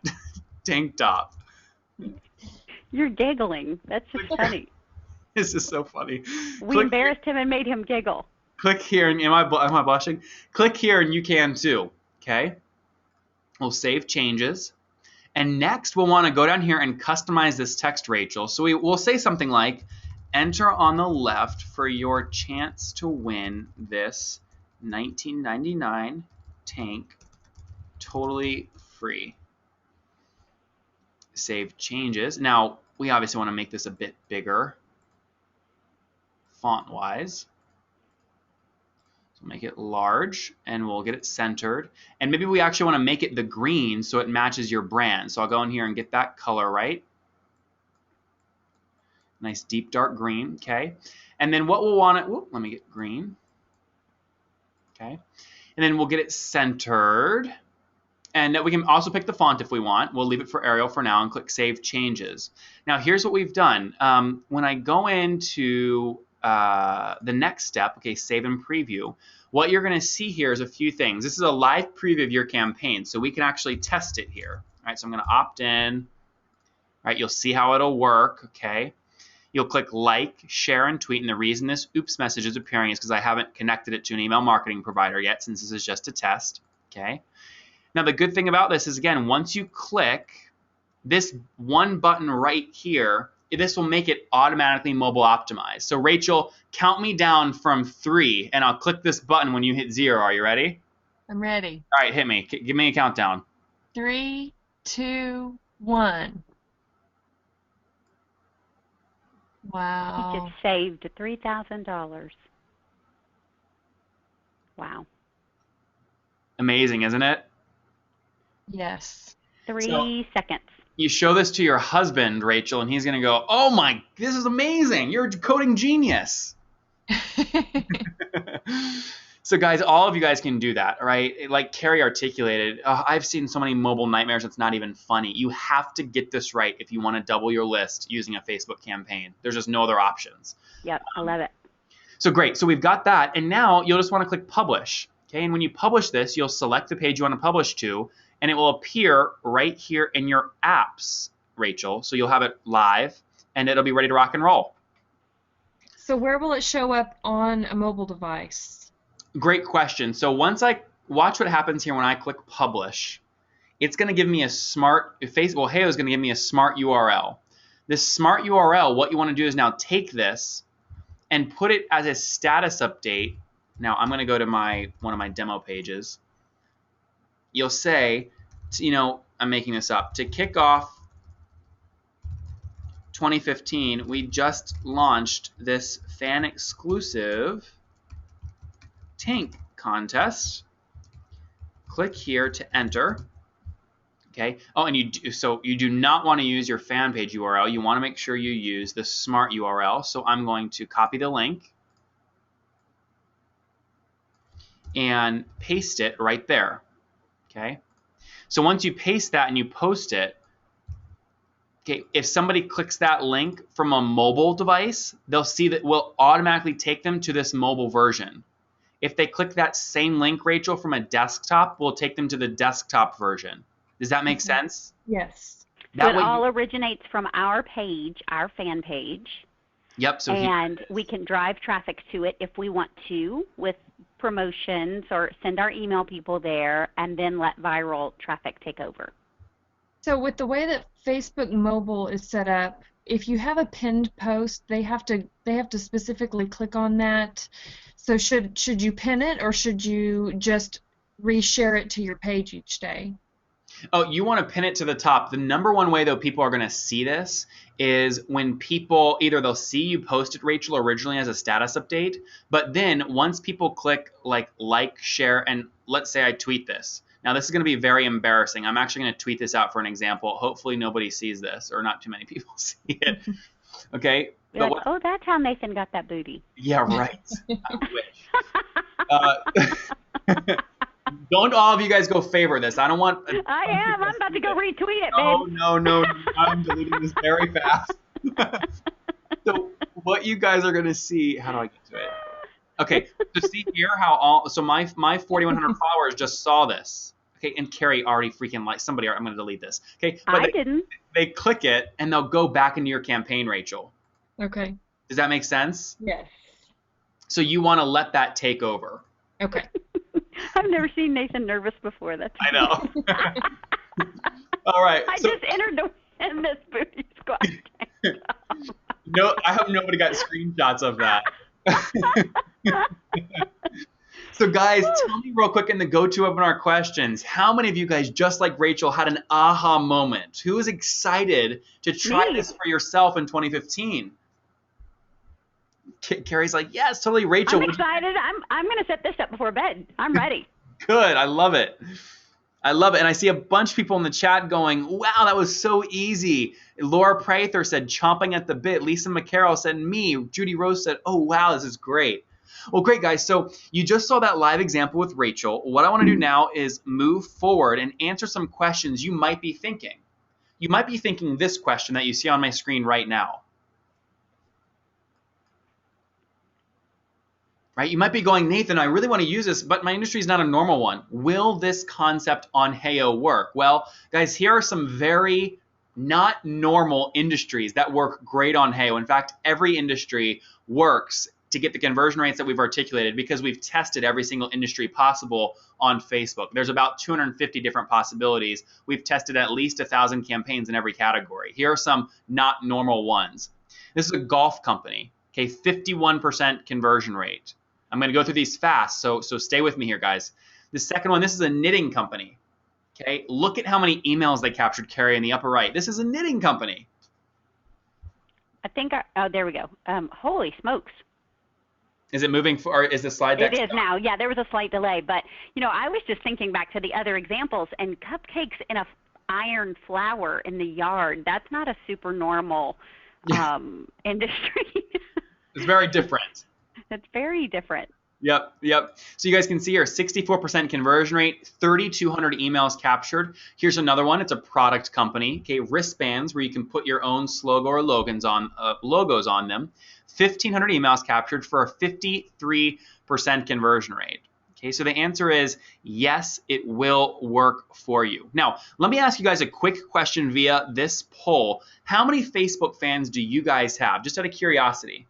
tank top." You're giggling. That's just funny. This is so funny. We embarrassed him and made him giggle. Click here, and am I blushing? Click here, and you can too. Okay. We'll save changes, and next we'll want to go down here and customize this text, Rachel. So we'll say something like, "Enter on the left for your chance to win this 1999 tank, totally free." Save changes. Now we obviously want to make this a bit bigger. Font wise, so make it large, and we'll get it centered, and maybe we actually want to make it the green so it matches your brand. So I'll go in here and get that color right. Nice deep dark green. Okay, and then what we'll want to, let me get green. Okay, and then we'll get it centered, and we can also pick the font if we want. We'll leave it for Arial for now and click Save Changes. Now here's what we've done. When I go into the next step, okay, save and preview, what you're going to see here is a few things. This is a live preview of your campaign, so we can actually test it here. All right, so I'm going to opt in. All right, you'll see how it'll work. Okay, you'll click like, share, and tweet, and the reason this oops message is appearing is because I haven't connected it to an email marketing provider yet, since this is just a test. Okay, now the good thing about this is, again, once you click this one button right here, this will make it automatically mobile optimized. So Rachel, count me down from 3, and I'll click this button when you hit 0. Are you ready? I'm ready. All right, hit me. Give me a countdown. 3, 2, 1. Wow. He just saved $3,000. Wow. Amazing, isn't it? Yes. 3 seconds. You show this to your husband, Rachel, and he's going to go, oh my, this is amazing. You're a coding genius. So guys, all of you guys can do that, right? Like Carrie articulated, I've seen so many mobile nightmares, it's not even funny. You have to get this right if you want to double your list using a Facebook campaign. There's just no other options. Yep, I love it. So great, so we've got that, and now you'll just want to click publish. Okay, and when you publish this, you'll select the page you want to publish to, and it will appear right here in your apps, Rachel. So you'll have it live, and it'll be ready to rock and roll. So where will it show up on a mobile device? Great question. So once I watch what happens here when I click publish, it's going to give me a smart, Facebook, Heyo is going to give me a smart URL. This smart URL, what you want to do is now take this and put it as a status update. Now I'm going to go to one of my demo pages. You'll say, I'm making this up, to kick off 2015, we just launched this fan exclusive tank contest. Click here to enter. Okay. Oh, and you do not want to use your fan page URL. You want to make sure you use the smart URL. So I'm going to copy the link and paste it right there. Okay. So once you paste that and you post it, okay, if somebody clicks that link from a mobile device, they'll see that we'll automatically take them to this mobile version. If they click that same link, Rachel, from a desktop, we'll take them to the desktop version. Does that make sense? Yes. So it all originates from our page, our fan page. Yep. So and we can drive traffic to it if we want to with promotions or send our email people there and then let viral traffic take over. So with the way that Facebook mobile is set up, if you have a pinned post, they have to specifically click on that. So should you pin it, or should you just reshare it to your page each day? Oh, you want to pin it to the top. The number one way, though, people are going to see this is when people either they'll see you posted, Rachel, originally as a status update, but then once people click like, share, and let's say I tweet this. Now, this is going to be very embarrassing. I'm actually going to tweet this out for an example. Hopefully nobody sees this, or not too many people see it. Okay? Like, oh, that's how Nathan got that booty. Yeah, right. I wish. Don't all of you guys go favor this. I don't want... I am. I'm about to go retweet it, babe. No. I'm deleting this very fast. So what you guys are going to see... How do I get to it? Okay, so see here how my 4,100 followers just saw this. Okay, and Carrie already freaking somebody, I'm going to delete this. Okay, but didn't. They click it, and they'll go back into your campaign, Rachel. Okay. Does that make sense? Yes. So you want to let that take over. Okay. I've never seen Nathan nervous before. I know. All right. I just entered in this booty squad. No, I hope nobody got screenshots of that. So guys, tell me real quick in the GoToWebinar questions, how many of you guys, just like Rachel, had an aha moment? Who is excited to try this for yourself in 2015? Carrie's like, yes, totally, Rachel. I'm excited. I'm going to set this up before bed. I'm ready. Good. I love it. I love it. And I see a bunch of people in the chat going, wow, that was so easy. Laura Prather said, chomping at the bit. Lisa McCarroll said, me. Judy Rose said, oh, wow, this is great. Well, great, guys. So you just saw that live example with Rachel. What I want to do now is move forward and answer some questions you might be thinking. You might be thinking this question that you see on my screen right now. Right? You might be going, Nathan, I really want to use this, but my industry is not a normal one. Will this concept on Heyo work? Well, guys, here are some very not normal industries that work great on Heyo. In fact, every industry works to get the conversion rates that we've articulated because we've tested every single industry possible on Facebook. There's about 250 different possibilities. We've tested at least 1,000 campaigns in every category. Here are some not normal ones. This is a golf company, okay, 51% conversion rate. I'm going to go through these fast, so stay with me here, guys. The second one, this is a knitting company. Okay, look at how many emails they captured, Carrie, in the upper right. This is a knitting company. I think, oh, there we go. Holy smokes. Is it moving or is the slide deck? It is now. Yeah, there was a slight delay, but I was just thinking back to the other examples, and cupcakes in a iron flour in the yard. That's not a super normal industry. It's very different. That's very different. Yep, yep. So you guys can see here, 64% conversion rate, 3,200 emails captured. Here's another one. It's a product company. Okay, wristbands where you can put your own slogan or logos on them. 1,500 emails captured for a 53% conversion rate. Okay, so the answer is yes, it will work for you. Now, let me ask you guys a quick question via this poll. How many Facebook fans do you guys have? Just out of curiosity.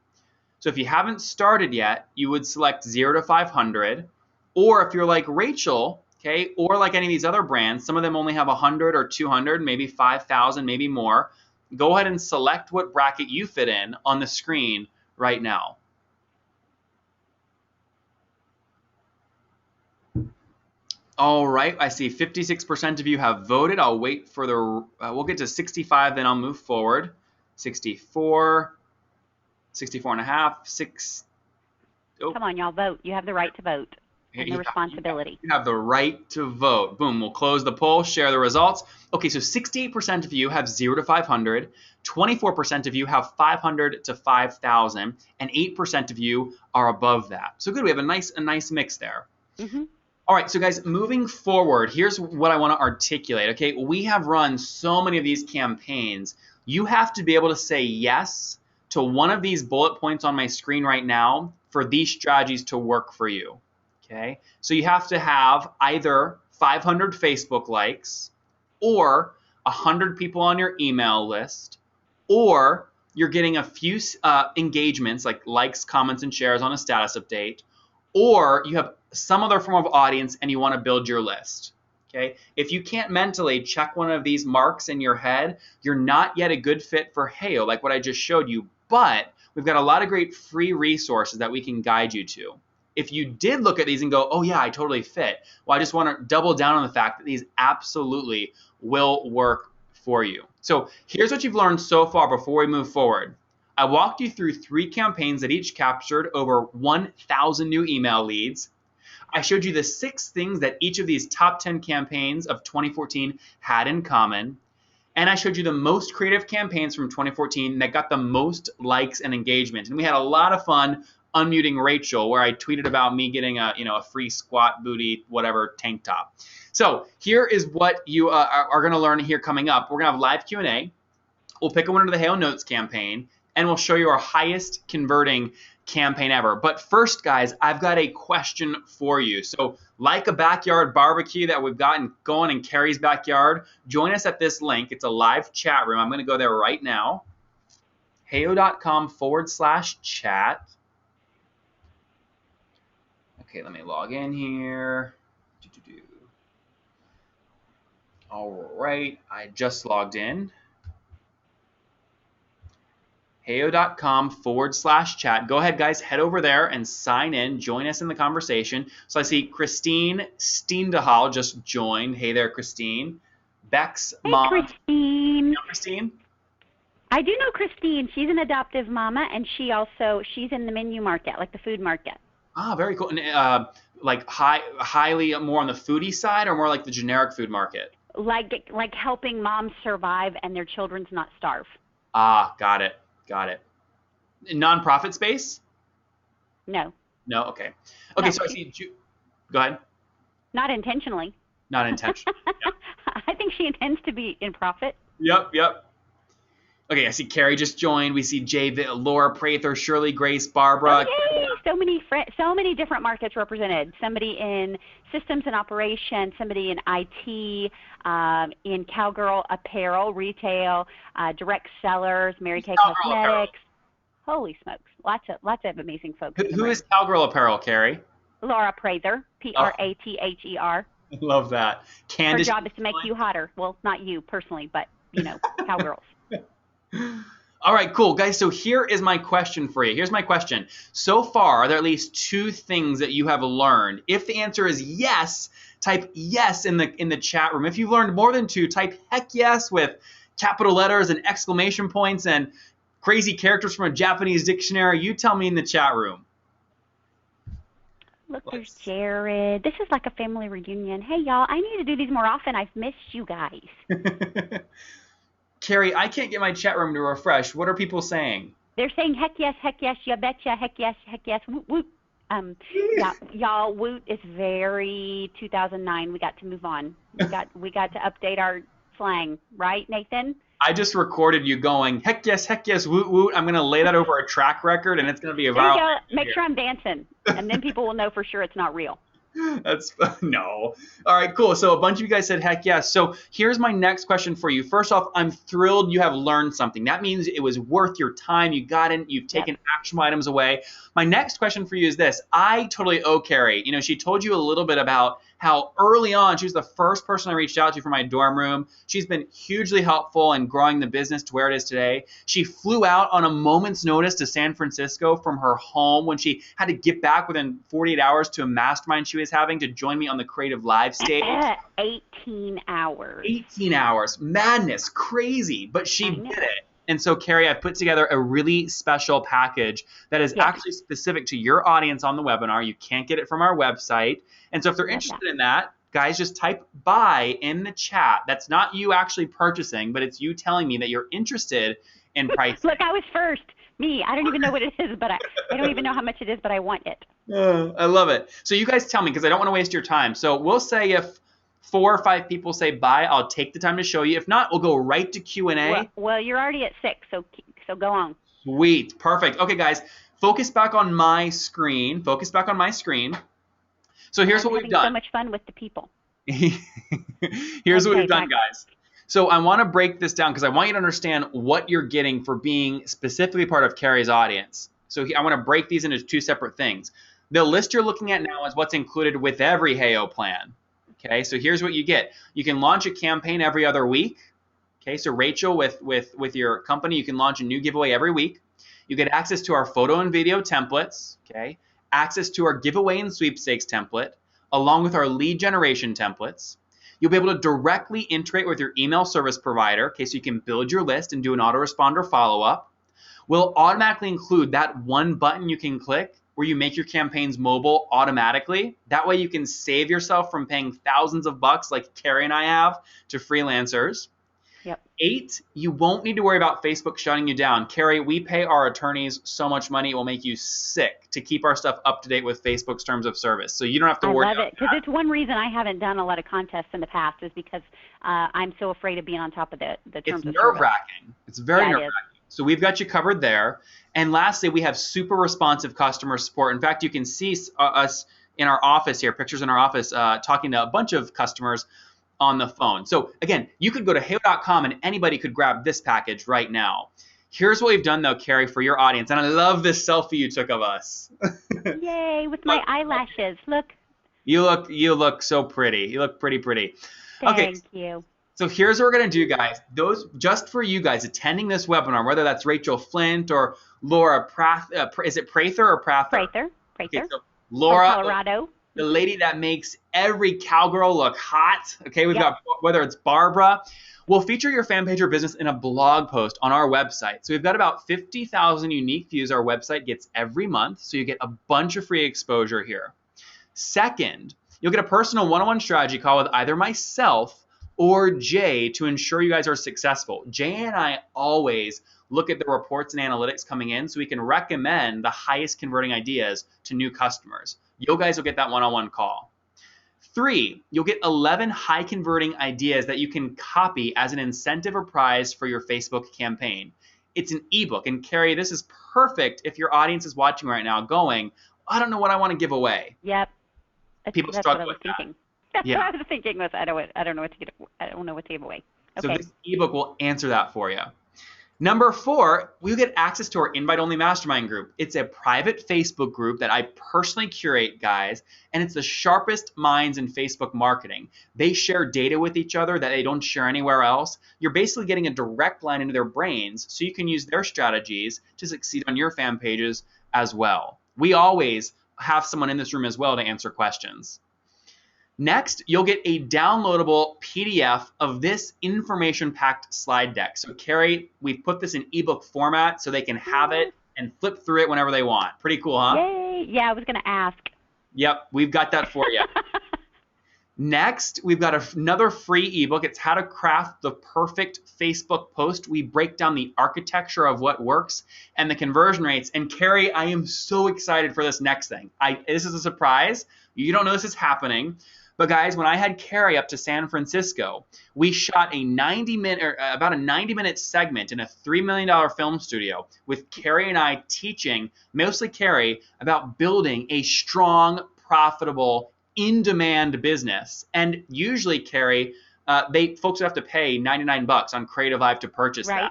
So if you haven't started yet, you would select 0 to 500. Or if you're like Rachel, okay, or like any of these other brands, some of them only have 100 or 200, maybe 5,000, maybe more. Go ahead and select what bracket you fit in on the screen right now. All right, I see 56% of you have voted. I'll wait for the, we'll get to 65, then I'll move forward. 64. 64 and a half, 6. Oh. Come on, y'all, vote. You have the right to vote and the responsibility. You have the right to vote. Boom, we'll close the poll, share the results. Okay, so 68% of you have 0 to 500, 24% of you have 500 to 5,000, and 8% of you are above that. So good, we have a nice mix there. Mm-hmm. All right, so guys, moving forward, here's what I want to articulate. Okay, we have run so many of these campaigns. You have to be able to say yes to one of these bullet points on my screen right now for these strategies to work for you. Okay, so you have to have either 500 Facebook likes, or 100 people on your email list, or you're getting a few engagements like likes, comments, and shares on a status update, or you have some other form of audience and you want to build your list. Okay, if you can't mentally check one of these marks in your head, you're not yet a good fit for HEYO, like what I just showed you. But we've got a lot of great free resources that we can guide you to. If you did look at these and go, oh yeah, I totally fit, well, I just want to double down on the fact that these absolutely will work for you. So here's what you've learned so far before we move forward. I walked you through 3 campaigns that each captured over 1,000 new email leads. I showed you the 6 things that each of these top 10 campaigns of 2014 had in common. And I showed you the most creative campaigns from 2014 that got the most likes and engagement. And we had a lot of fun unmuting Rachel, where I tweeted about me getting a free squat booty, whatever, tank top. So here is what you are going to learn here coming up. We're going to have live Q&A. We'll pick a winner to the HEYO Notes campaign, and we'll show you our highest converting campaign ever. But first, guys, I've got a question for you. So like a backyard barbecue that we've gotten going in Carrie's backyard, join us at this link. It's a live chat room. I'm going to go there right now. heyo.com/chat. Okay, let me log in here. All right, I just logged in. heyo.com/chat. Go ahead, guys, head over there and sign in. Join us in the conversation. So I see Christine Steendahal just joined. Hey there, Christine. Beck's mom. Hey, Christine. You know Christine? I do know Christine. She's an adoptive mama, and she's in the menu market, like the food market. Ah, very cool. And like highly more on the foodie side, or more like the generic food market? Like helping moms survive and their children not starve. Ah, got it. Got it. Nonprofit space? No. No? Okay. Okay, no. So I see. Go ahead. Not intentionally. Not intentionally. Yep. I think she intends to be in profit. Yep, yep. Okay, I see Carrie just joined. We see Jay, Laura, Prather, Shirley, Grace, Barbara. Yay! So many different markets represented. Somebody in systems and operations, somebody in IT, in Cowgirl apparel, retail, direct sellers, Mary Kay Cosmetics. Holy smokes! Lots of amazing folks. Who is Cowgirl apparel, Carrie? Laura Prather, Prather. I love that. Candace. Her job is to make you hotter. Well, not you personally, but cowgirls. All right, cool, guys. So here is my question for you. Here's my question. So far, are there at least 2 things that you have learned? If the answer is yes, type yes in the chat room. If you've learned more than 2, type heck yes with capital letters and exclamation points and crazy characters from a Japanese dictionary. You tell me in the chat room. Look, there's Jared. This is like a family reunion. Hey, y'all, I need to do these more often. I've missed you guys. Carrie, I can't get my chat room to refresh. What are people saying? They're saying heck yes, you betcha, heck yes, woot woot. Yeah, y'all, woot is very 2009. We got to move on. We got to update our slang, right, Nathan? I just recorded you going heck yes, woot woot. I'm gonna lay that over a track record, and it's gonna be a viral. There you go. Make sure I'm dancing, and then people will know for sure it's not real. That's no. All right, cool. So a bunch of you guys said heck yes. So here's my next question for you. First off, I'm thrilled you have learned something. That means it was worth your time. You got in, you've taken actionable items away. My next question for you is this. I totally owe Carrie. You know, she told you a little bit about how early on she was the first person I reached out to for my dorm room. She's been hugely helpful in growing the business to where it is today. She flew out on a moment's notice to San Francisco from her home when she had to get back within 48 hours to a mastermind she was having to join me on the Creative Live stage. 18 hours. 18 hours. Madness. Crazy. But she did it. And so, Carrie, I've put together a really special package that is actually specific to your audience on the webinar. You can't get it from our website. And so if they're interested in that, guys, just type buy in the chat. That's not you actually purchasing, but it's you telling me that you're interested in pricing. Look, I was first. Me. I don't even know what it is, but I don't even know how much it is, but I want it. I love it. So you guys tell me, because I don't want to waste your time. So we'll say if 4 or 5 people say buy, I'll take the time to show you. If not, we'll go right to Q&A. Well, you're already at 6, so go on. Sweet. Perfect. Okay, guys, focus back on my screen. So here's what we've done. So much fun with the people. Here's what we've done, guys. So I want to break this down because I want you to understand what you're getting for being specifically part of Carrie's audience. So I want to break these into 2 separate things. The list you're looking at now is what's included with every HEYO plan. Okay, so here's what you get. You can launch a campaign every other week. Okay, so Rachel, with your company, you can launch a new giveaway every week. You get access to our photo and video templates. Okay, access to our giveaway and sweepstakes template, along with our lead generation templates. You'll be able to directly integrate with your email service provider, okay, so you can build your list and do an autoresponder follow-up. We'll automatically include that one button you can click where you make your campaigns mobile automatically. That way you can save yourself from paying thousands of bucks like Carrie and I have to freelancers. Yep. 8, you won't need to worry about Facebook shutting you down. Carrie, we pay our attorneys so much money it will make you sick to keep our stuff up to date with Facebook's terms of service. So you don't have to worry about that. I love it, because it's one reason I haven't done a lot of contests in the past is because I'm so afraid of being on top of the terms of service. It's nerve-wracking. It's very nerve-wracking. So we've got you covered there. And lastly, we have super responsive customer support. In fact, you can see us in our office here, pictures in our office, talking to a bunch of customers on the phone. So again, you could go to heyo.com and anybody could grab this package right now. Here's what we've done though, Carrie, for your audience. And I love this selfie you took of us. Yay, with my eyelashes. Look. You look so pretty. You look pretty. Thank you. So here's what we're going to do, guys. Those just for you guys attending this webinar, whether that's Rachel Flint or Laura is it Prather or Prather? Prather. Okay, so Laura, Colorado. The lady that makes every cowgirl look hot. Okay, we've got whether it's Barbara. We'll feature your fan page or business in a blog post on our website. So we've got about 50,000 unique views our website gets every month. So you get a bunch of free exposure here. Second, you'll get a personal one-on-one strategy call with either myself or Jay to ensure you guys are successful. Jay and I always look at the reports and analytics coming in so we can recommend the highest converting ideas to new customers. You guys will get that one-on-one call. 3, you'll get 11 high converting ideas that you can copy as an incentive or prize for your Facebook campaign. It's an ebook. And Carrie, this is perfect if your audience is watching right now going, I don't know what I want to give away. Yep. People That's struggle what I was with thinking. that. That's what I was thinking was I don't know what to give away. Okay. So this ebook will answer that for you. Number 4, we'll get access to our invite-only mastermind group. It's a private Facebook group that I personally curate, guys, and it's the sharpest minds in Facebook marketing. They share data with each other that they don't share anywhere else. You're basically getting a direct line into their brains so you can use their strategies to succeed on your fan pages as well. We always have someone in this room as well to answer questions. Next, you'll get a downloadable PDF of this information-packed slide deck. So Carrie, we've put this in ebook format so they can have it and flip through it whenever they want. Pretty cool, huh? Yay! Yeah, I was going to ask. Yep, we've got that for you. Next, we've got another free ebook. It's How to Craft the Perfect Facebook Post. We break down the architecture of what works and the conversion rates. And Carrie, I am so excited for this next thing. This is a surprise. You don't know this is happening. But guys, when I had Carrie up to San Francisco, we shot about a 90-minute segment in a $3 million film studio with Carrie and I teaching, mostly Carrie, about building a strong, profitable, in-demand business. And usually, Carrie, folks would have to pay $99 on Creative Live to purchase that.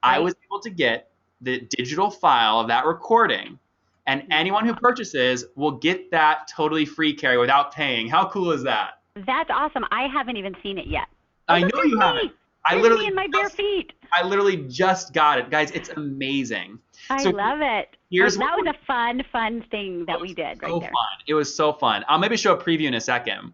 I was able to get the digital file of that recording, and anyone who purchases will get that totally free, Carrie, without paying. How cool is that? That's awesome. I haven't even seen it yet. I know you haven't. I literally in my bare feet. I literally just got it, guys. It's amazing. I love it. That was a fun thing that we did right there. It was so fun. I'll maybe show a preview in a second.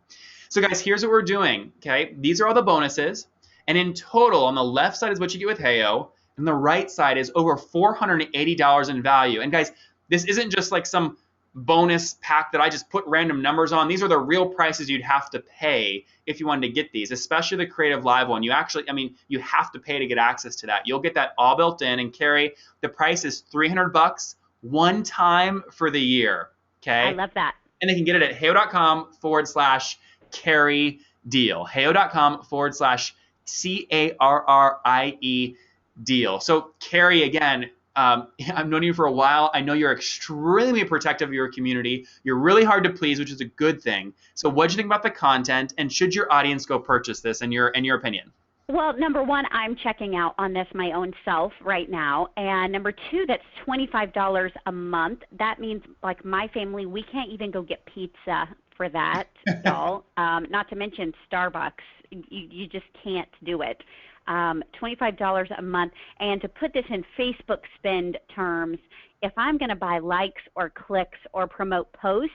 So guys, here's what we're doing, okay? These are all the bonuses. And in total, on the left side is what you get with Heyo, and the right side is over $480 in value. And guys, this isn't just like some bonus pack that I just put random numbers on. These are the real prices you'd have to pay if you wanted to get these, especially the Creative Live one. You have to pay to get access to that. You'll get that all built in. And Carrie, the price is $300 one time for the year. Okay. I love that. And they can get it at heyo.com/Carrie deal. heyo.com/CARRIE deal. So Carrie, again, I've known you for a while. I know you're extremely protective of your community. You're really hard to please, which is a good thing. So what do you think about the content, and should your audience go purchase this in your opinion? Well, number one, I'm checking out on this my own self right now. And number two, that's $25 a month. That means, like, my family, we can't even go get pizza for that, y'all. Not to mention Starbucks. You just can't do it. $25 a month. And to put this in Facebook spend terms, if I'm going to buy likes or clicks or promote posts,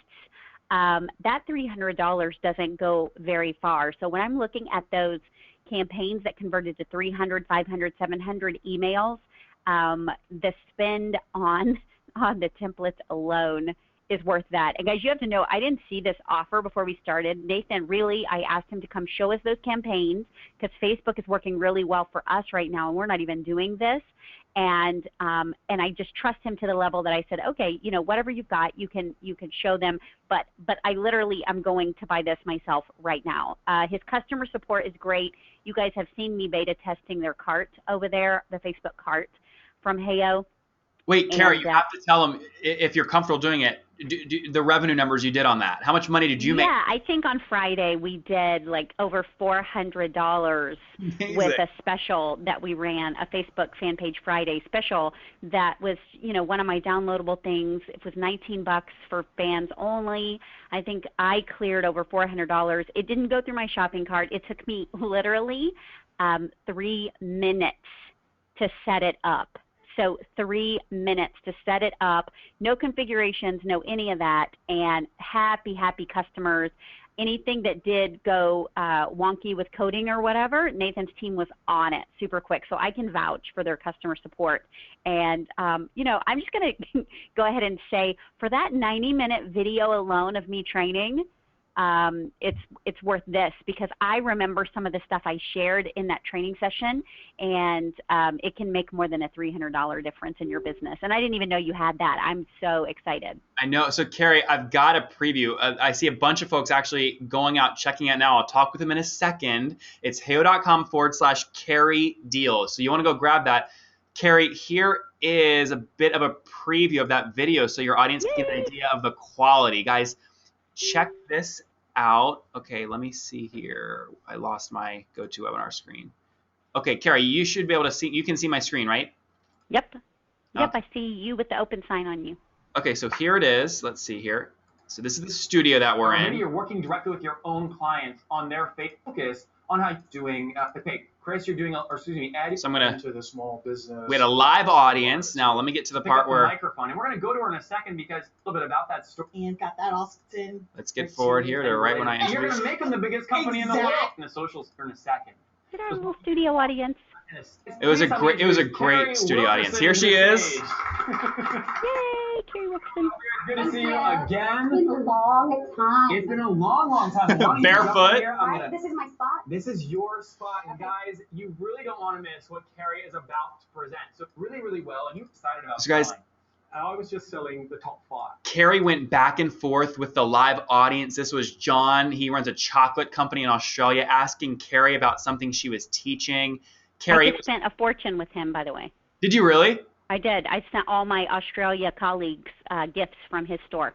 that $300 doesn't go very far. So when I'm looking at those campaigns that converted to 300, 500, 700 emails, the spend on the templates alone is worth that. And guys, you have to know, I didn't see this offer before we started. Nathan, really, I asked him to come show us those campaigns because Facebook is working really well for us right now, and we're not even doing this. And I just trust him to the level that I said, okay, whatever you've got, you can show them. But I literally am going to buy this myself right now. His customer support is great. You guys have seen me beta testing their cart over there, the Facebook cart from Heyo. Wait, Carrie, you have to tell them if you're comfortable doing it. The revenue numbers you did on that. How much money did you make? Yeah, I think on Friday we did like over $400 with a special that we ran, a Facebook fan page Friday special that was, one of my downloadable things. It was $19 for fans only. I think I cleared over $400. It didn't go through my shopping cart. It took me literally 3 minutes to set it up. So 3 minutes to set it up, no configurations, no any of that, and happy customers. Anything that did go wonky with coding or whatever, Nathan's team was on it super quick. So I can vouch for their customer support. And, I'm just going to go ahead and say for that 90-minute video alone of me training, it's worth this because I remember some of the stuff I shared in that training session, and it can make more than a $300 difference in your business. And I didn't even know you had that. I'm so excited. I know. So Carrie, I've got a preview. I see a bunch of folks actually going out, checking it now. I'll talk with them in a second. It's heyo.com/Carrie deal. So you want to go grab that. Carrie, here is a bit of a preview of that video so your audience can get an idea of the quality. Guys, check this out. Okay, let me see here. I lost my GoToWebinar screen. Okay, Carrie, you should be able to see. You can see my screen, right? Yep. I see you with the open sign on you. Okay, so here it is. Let's see here. So this is the studio that we're in. Maybe you're working directly with your own clients on their focus on how you're doing. Okay, Chris, you're doing, Addie. So I'm gonna into the small business. We had a live audience. Now let me get to the part where microphone, and we're gonna go to her in a second because a little bit about that story. And got that all in. Let's get forward here to right when I introduce. You're gonna make them the biggest company in the world in the socials in a second. Look at our little studio audience. It was a great studio audience. Here she is. Yay, Carrie Wilkerson. Good to see you again. It's been a long time. It's been a long time. Barefoot. Right? This is my spot. This is your spot. And guys, you really don't want to miss what Carrie is about to present. So really well, and you're excited about So guys, selling. I was just selling the top 5. Carrie went back and forth with the live audience. This was John. He runs a chocolate company in Australia, asking Carrie about something she was teaching. Carrie, I just spent a fortune with him, by the way. Did you really? I did. I sent all my Australia colleagues gifts from his store.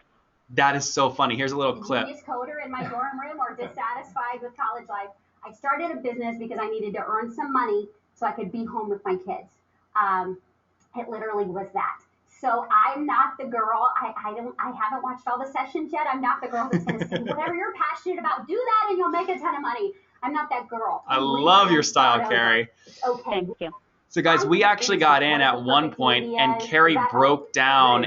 That is so funny. Here's a little clip. Genius coder in my dorm room or dissatisfied with college life. I started a business because I needed to earn some money so I could be home with my kids. It literally was that. So I'm not the girl. I haven't watched all the sessions yet. I'm not the girl that's going to say whatever you're passionate about, do that and you'll make a ton of money. I'm not that girl. I love your style, Carrie. Okay. Thank you. So guys, we actually got in at one point, and Carrie broke down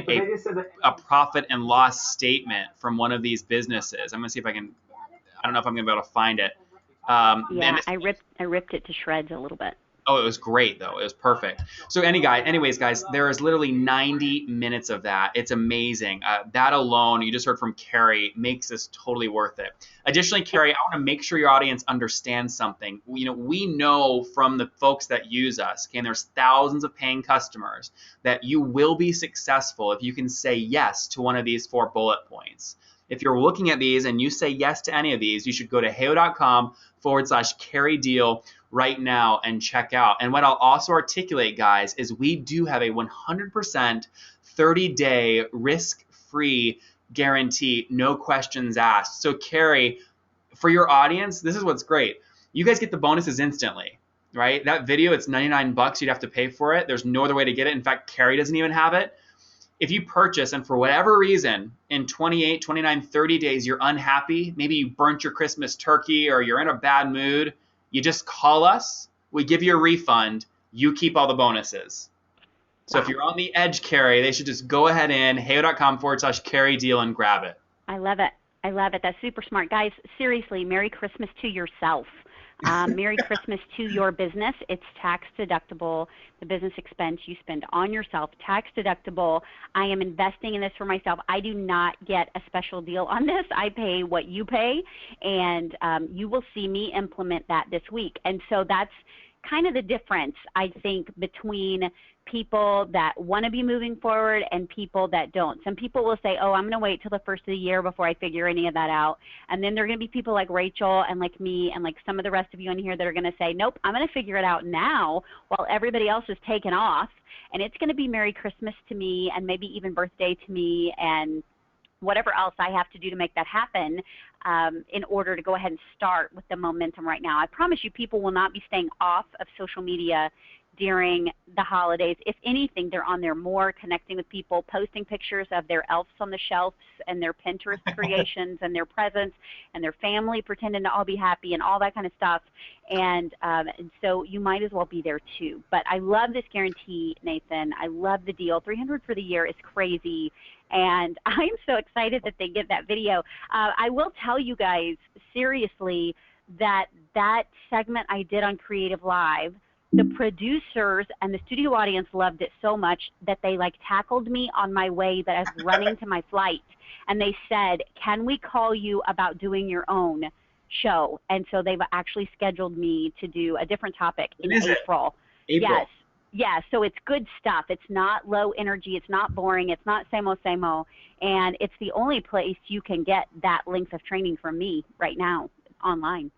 a profit and loss statement from one of these businesses. I'm gonna see if I can. I don't know if I'm gonna be able to find it. Yeah, I ripped it to shreds a little bit. Oh, it was great though. It was perfect. So anyways, guys, there is literally 90 minutes of that. It's amazing. That alone, you just heard from Carrie, makes this totally worth it. Additionally, Carrie, I want to make sure your audience understands something. We know from the folks that use us, okay, and there's thousands of paying customers, that you will be successful if you can say yes to one of these 4 bullet points. If you're looking at these and you say yes to any of these, you should go to heyo.com/Carrie deal right now and check out. And what I'll also articulate, guys, is we do have a 100% 30-day risk-free guarantee, no questions asked. So Carrie, for your audience, this is what's great. You guys get the bonuses instantly, right? That video, it's $99. You'd have to pay for it. There's no other way to get it. In fact, Carrie doesn't even have it. If you purchase and for whatever reason in 28, 29, 30 days you're unhappy, maybe you burnt your Christmas turkey or you're in a bad mood, you just call us, we give you a refund, you keep all the bonuses. So if you're on the edge, Carrie, they should just go ahead in heyo.com/Carrie deal and grab it. I love it. That's super smart. Guys, seriously, Merry Christmas to yourself. Merry Christmas to your business. It's tax deductible. The business expense you spend on yourself, tax deductible. I am investing in this for myself. I do not get a special deal on this. I pay what you pay, and you will see me implement that this week. And so that's kind of the difference, I think, between people that want to be moving forward and people that don't. Some people will say, oh, I'm going to wait till the first of the year before I figure any of that out. And then there are going to be people like Rachel and like me and like some of the rest of you in here that are going to say, nope, I'm going to figure it out now while everybody else is taken off. And it's going to be Merry Christmas to me and maybe even birthday to me and whatever else I have to do to make that happen in order to go ahead and start with the momentum right now. I promise you people will not be staying off of social media during the holidays. If anything, they're on there more, connecting with people, posting pictures of their elves on the shelves and their Pinterest creations and their presents and their family pretending to all be happy and all that kind of stuff. And so you might as well be there too. But I love this guarantee, Nathan. I love the deal. $300 for the year is crazy. And I'm so excited that they get that video. I will tell you guys, seriously, that segment I did on Creative Live, the producers and the studio audience loved it so much that they like tackled me on my way that I was running to my flight. And they said, can we call you about doing your own show? And so they've actually scheduled me to do a different topic in April. Yes. Yeah, so it's good stuff. It's not low energy. It's not boring. It's not same old, and it's the only place you can get that length of training from me right now online.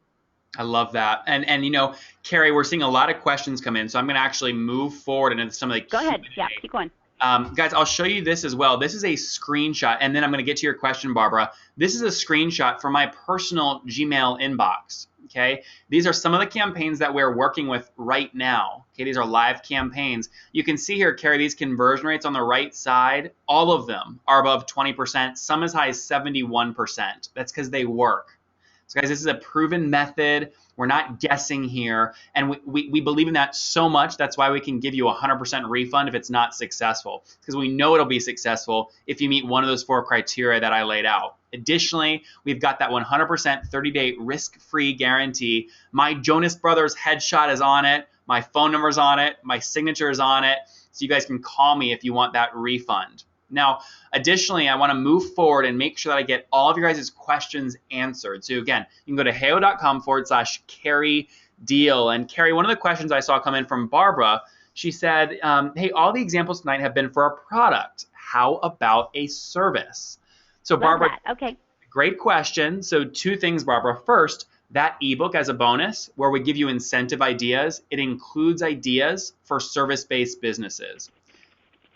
I love that. And you know, Carrie, we're seeing a lot of questions come in, so I'm going to actually move forward into some of the Go ahead. Yeah, keep going. Guys, I'll show you this as well. This is a screenshot, and then I'm going to get to your question, Barbara. This is a screenshot from my personal Gmail inbox. Okay, these are some of the campaigns that we're working with right now. Okay, these are live campaigns. You can see here, Carrie, these conversion rates on the right side, all of them are above 20%, some as high as 71%. That's because they work. So guys, this is a proven method. We're not guessing here. And we believe in that so much. That's why we can give you a 100% refund if it's not successful. Because we know it'll be successful if you meet one of those 4 criteria that I laid out. Additionally, we've got that 100% 30-day risk-free guarantee. My Jonas Brothers headshot is on it. My phone number's on it. My signature is on it. So you guys can call me if you want that refund. Now, additionally, I want to move forward and make sure that I get all of your guys' questions answered. So again, you can go to heyo.com/Carrie Deal. And Carrie, one of the questions I saw come in from Barbara, she said, hey, all the examples tonight have been for a product. How about a service? So Love Barbara, that. Okay. great question. So two things, Barbara. First, that ebook as a bonus where we give you incentive ideas, it includes ideas for service-based businesses.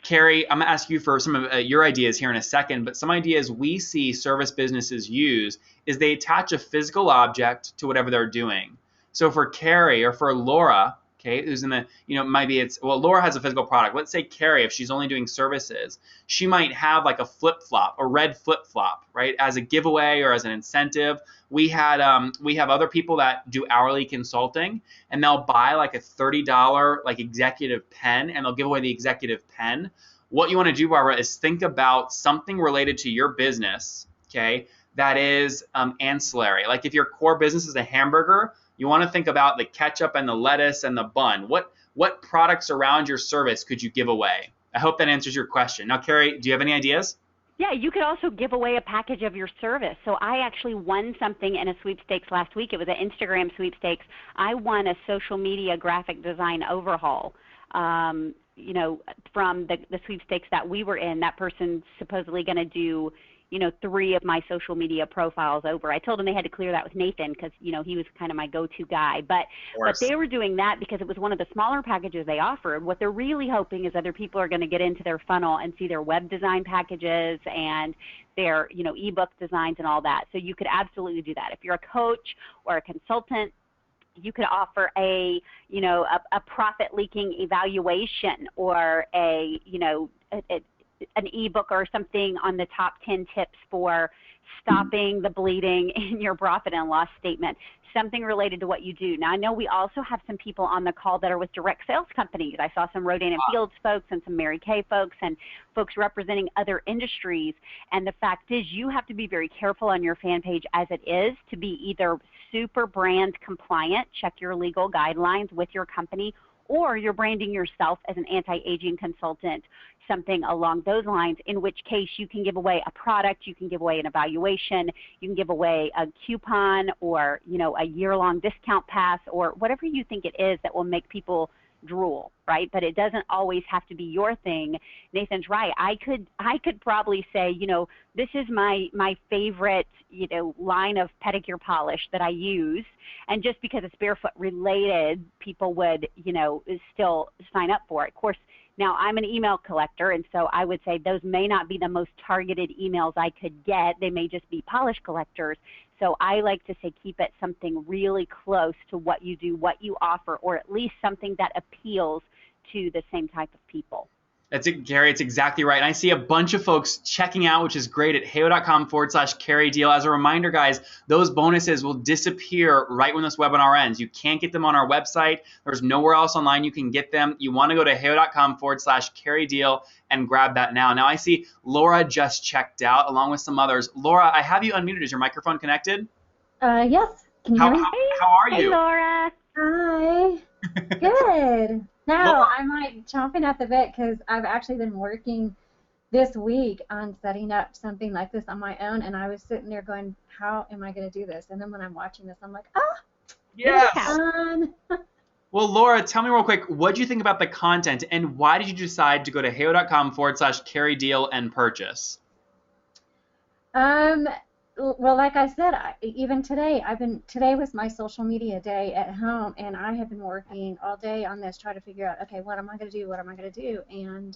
Carrie, I'm going to ask you for some of your ideas here in a second, but some ideas we see service businesses use is they attach a physical object to whatever they're doing. So for Carrie or for Laura, okay, who's in the, maybe it's, well, Laura has a physical product. Let's say Carrie, if she's only doing services, she might have like a flip-flop, a red flip-flop, right, as a giveaway or as an incentive. We have other people that do hourly consulting, and they'll buy like a $30 like executive pen, and they'll give away the executive pen. What you want to do, Barbara, is think about something related to your business, okay, that is ancillary. Like if your core business is a hamburger, you want to think about the ketchup and the lettuce and the bun. What products around your service could you give away? I hope that answers your question. Now, Carrie, do you have any ideas? Yeah, you could also give away a package of your service. So I actually won something in a sweepstakes last week. It was an Instagram sweepstakes. I won a social media graphic design overhaul. From the sweepstakes that we were in. That person's supposedly going to do 3 of my social media profiles over. I told them they had to clear that with Nathan because, he was kind of my go-to guy. But they were doing that because it was one of the smaller packages they offered. What they're really hoping is other people are going to get into their funnel and see their web design packages and their, ebook designs and all that. So you could absolutely do that. If you're a coach or a consultant, you could offer a profit leaking evaluation or an ebook or something on the top 10 tips for stopping the bleeding in your profit and loss statement, something related to what you do. Now, I know we also have some people on the call that are with direct sales companies. I saw some Rodan and Fields folks and some Mary Kay folks and folks representing other industries. And the fact is you have to be very careful on your fan page as it is to be either super brand compliant, check your legal guidelines with your company, or you're branding yourself as an anti-aging consultant, something along those lines, in which case you can give away a product, you can give away an evaluation, you can give away a coupon or, a year-long discount pass or whatever you think it is that will make people drool, right? But it doesn't always have to be your thing. Nathan's right. I could probably say, this is my favorite, line of pedicure polish that I use. And just because it's barefoot related, people would, still sign up for it. Of course, now I'm an email collector, and so I would say those may not be the most targeted emails I could get. They may just be polish collectors. So I like to say keep it something really close to what you do, what you offer, or at least something that appeals to the same type of people. That's it, Carrie. It's exactly right. And I see a bunch of folks checking out, which is great, at heyo.com/Carrie Deal. As a reminder, guys, those bonuses will disappear right when this webinar ends. You can't get them on our website. There's nowhere else online you can get them. You want to go to heyo.com/Carrie Deal and grab that now. Now, I see Laura just checked out along with some others. Laura, I have you unmuted. Is your microphone connected? Yes. Can you hear me? How are you? Hey, Laura. Hi. Good. No, Laura. I'm like chomping at the bit because I've actually been working this week on setting up something like this on my own, and I was sitting there going, how am I going to do this? And then when I'm watching this, I'm like, Yes. fun. Well, Laura, tell me real quick, what do you think about the content, and why did you decide to go to heyo.com/Carrie Deal and purchase? Well, like I said, even today, today was my social media day at home, and I have been working all day on this, trying to figure out, okay, what am I going to do? What am I going to do? And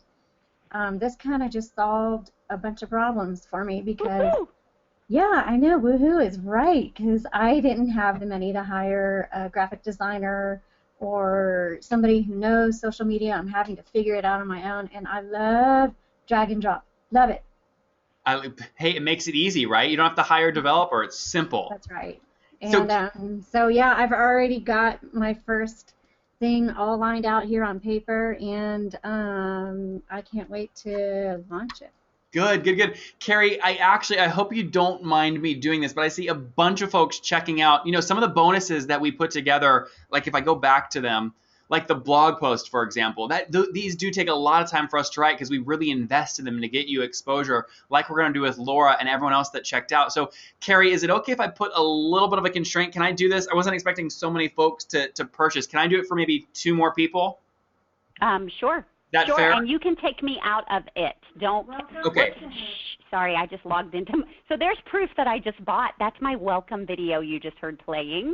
this kind of just solved a bunch of problems for me because, yeah, I know, woohoo is right, because I didn't have the money to hire a graphic designer or somebody who knows social media. I'm having to figure it out on my own, and I love drag and drop. Love it. Hey, it makes it easy, right? You don't have to hire a developer. It's simple. That's right. And so yeah, I've already got my first thing all lined out here on paper, and I can't wait to launch it. Good. Carrie, I hope you don't mind me doing this, but I see a bunch of folks checking out, some of the bonuses that we put together. Like if I go back to them, like the blog post, for example. These do take a lot of time for us to write because we really invest in them to get you exposure, like we're going to do with Laura and everyone else that checked out. So, Carrie, is it okay if I put a little bit of a constraint? Can I do this? I wasn't expecting so many folks to purchase. Can I do it for maybe 2 more people? Sure. That sure, fair? and you can take me out of it. Don't. Okay. Sorry, I just logged into. So there's proof that I just bought. That's my welcome video you just heard playing.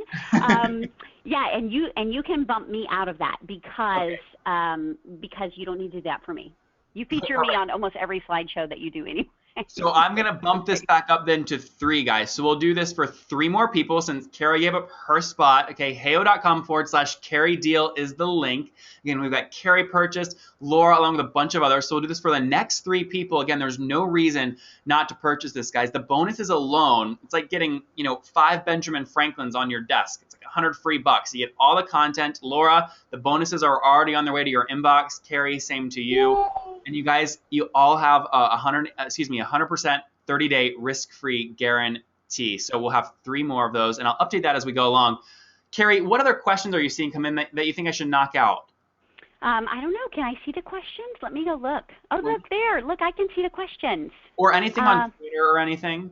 Yeah, and you can bump me out of that because you don't need to do that for me. You feature me on almost every slideshow that you do anyway. So I'm going to bump this back up then to 3, guys. So we'll do this for 3 more people since Carrie gave up her spot. Okay, heyo.com/Carrie deal is the link. Again, we've got Carrie purchased, Laura along with a bunch of others. So we'll do this for the next 3 people. Again, there's no reason not to purchase this, guys. The bonuses alone, it's like getting, 5 Benjamin Franklins on your desk. It's like $100 free bucks. You get all the content. Laura, the bonuses are already on their way to your inbox. Carrie, same to you. And you guys, you all have a 100% 30-day risk-free guarantee. So we'll have 3 more of those, and I'll update that as we go along. Carrie, what other questions are you seeing come in that you think I should knock out? I don't know. Can I see the questions? Let me go look. Oh, look there. Look, I can see the questions. Or anything on Twitter or anything?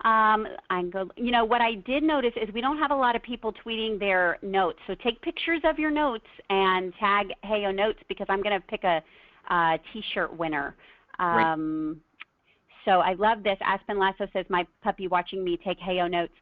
What I did notice is we don't have a lot of people tweeting their notes. So take pictures of your notes and tag Heyo Notes because I'm going to pick a T-shirt winner. So I love this. Aspen Lasso says, my puppy watching me take Heyo Notes.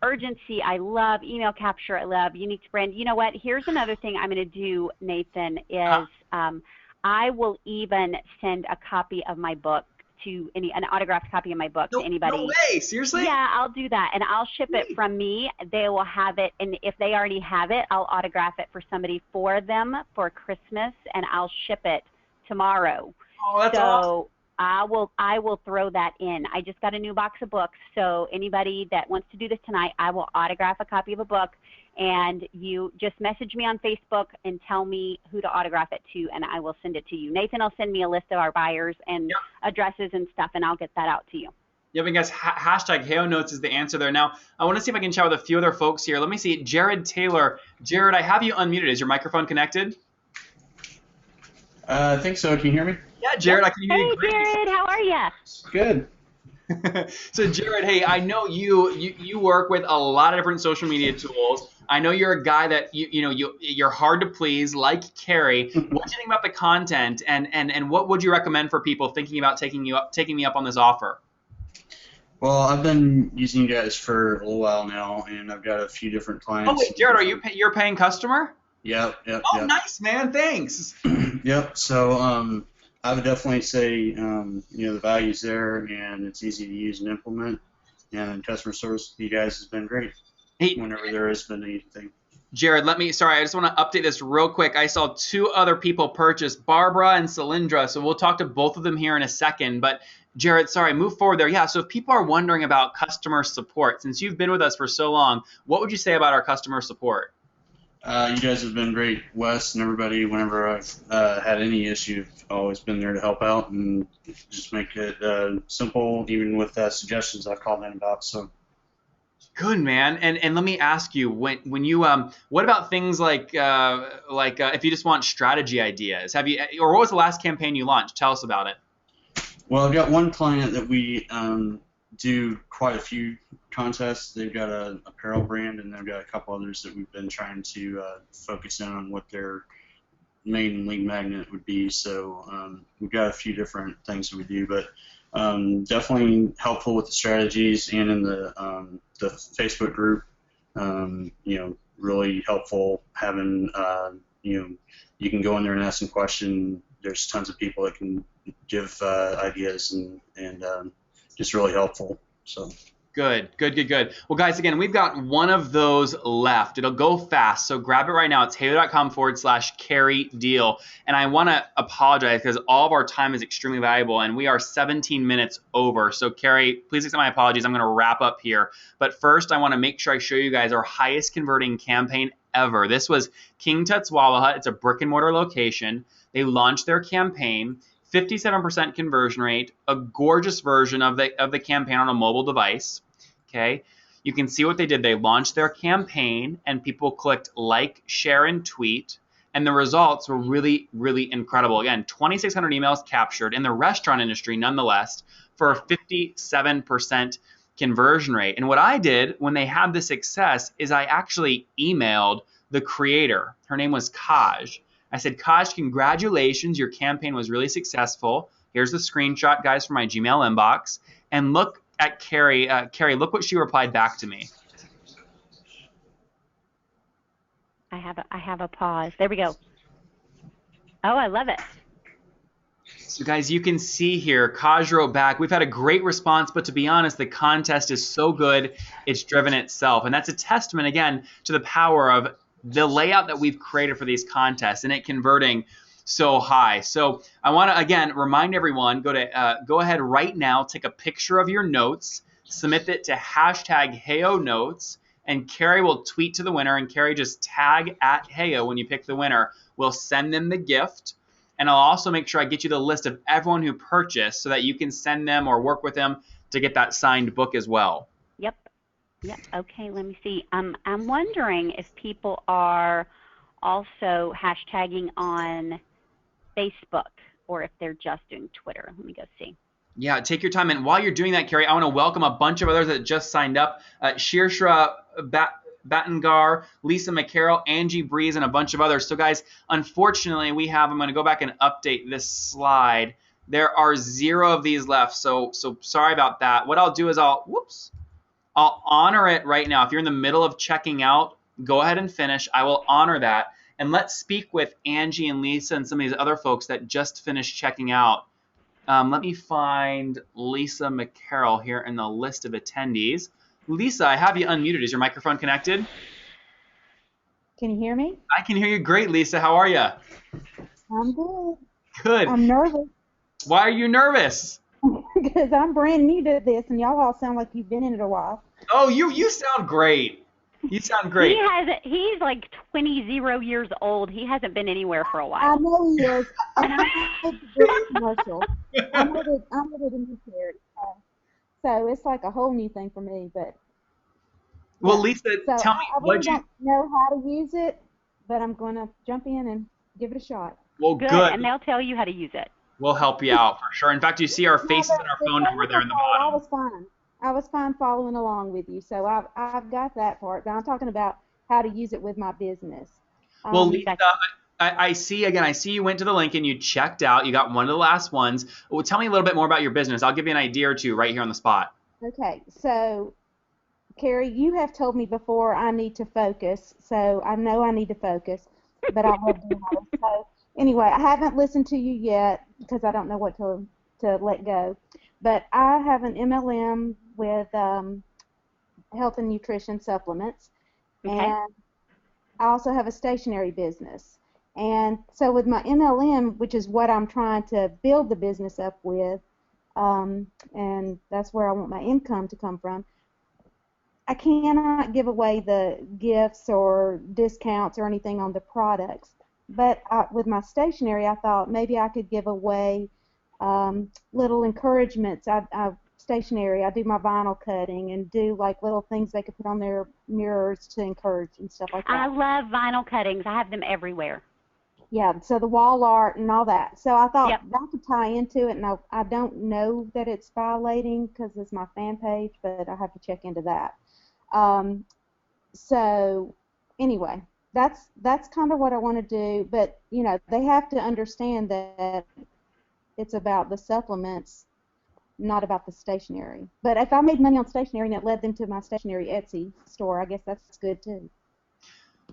Urgency, I love. Email capture, I love. Unique brand. You know what? Here's another thing I'm going to do, Nathan, is I will even send a copy of my book to an autographed copy of my book to anybody. No way, seriously? Yeah, I'll do that, and I'll ship it from me. They will have it, and if they already have it, I'll autograph it for somebody for them for Christmas, and I'll ship it tomorrow. Oh, that's awesome. I will throw that in. I just got a new box of books, so anybody that wants to do this tonight, I will autograph a copy of a book, and you just message me on Facebook and tell me who to autograph it to, and I will send it to you. Nathan will send me a list of our buyers and addresses and stuff, and I'll get that out to you. Yep, and guys, hashtag Heyo Notes is the answer there. Now, I want to see if I can chat with a few other folks here. Let me see. Jared Taylor. Jared, I have you unmuted. Is your microphone connected? I think so. Can you hear me? Yeah, Jared, I can hear you great. Hey, Jared, how are you? Good. So, Jared, hey, I know you work with a lot of different social media tools. I know you're a guy that you're hard to please, like Carrie. What do you think about the content, and what would you recommend for people thinking about taking me up on this offer? Well, I've been using you guys for a little while now, and I've got a few different clients. Oh wait, Jared, you're a paying customer? Yep. Oh, nice, man. Thanks. Yep. So I would definitely say the value's there, and it's easy to use and implement. And customer service, you guys has been great. Hey, whenever there has been anything. Jared, I just want to update this real quick. I saw 2 other people purchase, Barbara and Cylindra, so we'll talk to both of them here in a second. But Jared, sorry, move forward there. Yeah, so if people are wondering about customer support, since you've been with us for so long, what would you say about our customer support? You guys have been great, Wes, and everybody. Whenever I've had any issue, I've always been there to help out and just make it simple, even with suggestions I've called in about. So. Good, man. And let me ask you, when you what about things like if you just want strategy ideas? Or what was the last campaign you launched? Tell us about it. Well, I've got one client that we do quite a few contests. They've got an apparel brand, and they've got a couple others that we've been trying to focus in on what their main lead magnet would be. So we've got a few different things that we do, but definitely helpful with the strategies and in the Facebook group. Really helpful having you can go in there and ask some questions. There's tons of people that can give ideas and just really helpful. So. Good. Well, guys, again, we've got one of those left. It'll go fast, so grab it right now. It's heyo.com/Carrie deal. And I want to apologize because all of our time is extremely valuable, and we are 17 minutes over. So, Carrie, please accept my apologies. I'm going to wrap up here. But first, I want to make sure I show you guys our highest converting campaign ever. This was King Tut's Wawa Hut. It's a brick and mortar location. They launched their campaign. 57% conversion rate, a gorgeous version of the campaign on a mobile device. Okay, You can see what they did. They launched their campaign and people clicked like, share, and tweet. And the results were really, really incredible. Again, 2,600 emails captured in the restaurant industry, nonetheless, for a 57% conversion rate. And what I did when they had the success is I actually emailed the creator. Her name was Kaj. I said, Kaj, congratulations. Your campaign was really successful. Here's the screenshot, guys, from my Gmail inbox. And look at Carrie. Carrie, look what she replied back to me. I have a pause. There we go. Oh, I love it. So guys, you can see here, Kaj wrote back, we've had a great response, but to be honest, the contest is so good, it's driven itself. And that's a testament, again, to the power of the layout that we've created for these contests and it converting so high. So I want to, again, remind everyone, go ahead right now, take a picture of your notes, submit it to hashtag HeyoNotes, and Carrie will tweet to the winner, and Carrie just tag at Heyo when you pick the winner. We'll send them the gift. And I'll also make sure I get you the list of everyone who purchased so that you can send them or work with them to get that signed book as well. Yep. Okay, let me see. I'm wondering if people are also hashtagging on Facebook or if they're just doing Twitter. Let me go see. Yeah, take your time. And while you're doing that, Carrie, I want to welcome a bunch of others that just signed up. Sheershra Battengar, Lisa McCarroll, Angie Breeze, and a bunch of others. So guys, unfortunately, I'm going to go back and update this slide. There are 0 of these left, so sorry about that. What I'll do is I'll honor it right now. If you're in the middle of checking out, go ahead and finish. I will honor that. And let's speak with Angie and Lisa and some of these other folks that just finished checking out. Let me find Lisa McCarroll here in the list of attendees. Lisa, I have you unmuted. Is your microphone connected? Can you hear me? I can hear you great, Lisa. How are you? I'm good. Good. I'm nervous. Why are you nervous? Because I'm brand new to this, and y'all all sound like you've been in it a while. Oh, you sound great. You sound great. He's like 20 years old. He hasn't been anywhere for a while. I know he is. And I made the great commercial. I'm with a new charity. So it's like a whole new thing for me. But well, Lisa, so tell me I don't know how to use it, but I'm going to jump in and give it a shot. Well, good. And they'll tell you how to use it. We'll help you out for sure. In fact, you see our faces and our phone number there in the bottom. I was fine following along with you, so I've got that part. But I'm talking about how to use it with my business. Well, Lisa, I see you went to the link and you checked out. You got one of the last ones. Well, tell me a little bit more about your business. I'll give you an idea or two right here on the spot. Okay, so Carrie, you have told me before I need to focus, so I know I need to focus, but I love doing all this. So anyway, I haven't listened to you yet because I don't know what to let go. But I have an MLM with health and nutrition supplements, and I also have a stationery business. And so with my MLM, which is what I'm trying to build the business up with, and that's where I want my income to come from, I cannot give away the gifts or discounts or anything on the products. But with my stationery, I thought maybe I could give away little encouragements. Stationery, I do my vinyl cutting and do like little things they could put on their mirrors to encourage and stuff like that. I love vinyl cuttings. I have them everywhere. Yeah, so the wall art and all that. So I thought that could tie into it, and I don't know that it's violating because it's my fan page, but I have to check into that. So anyway, that's kind of what I want to do, but you know, they have to understand that it's about the supplements, not about the stationery. But if I made money on stationery and it led them to my stationery Etsy store, I guess that's good too.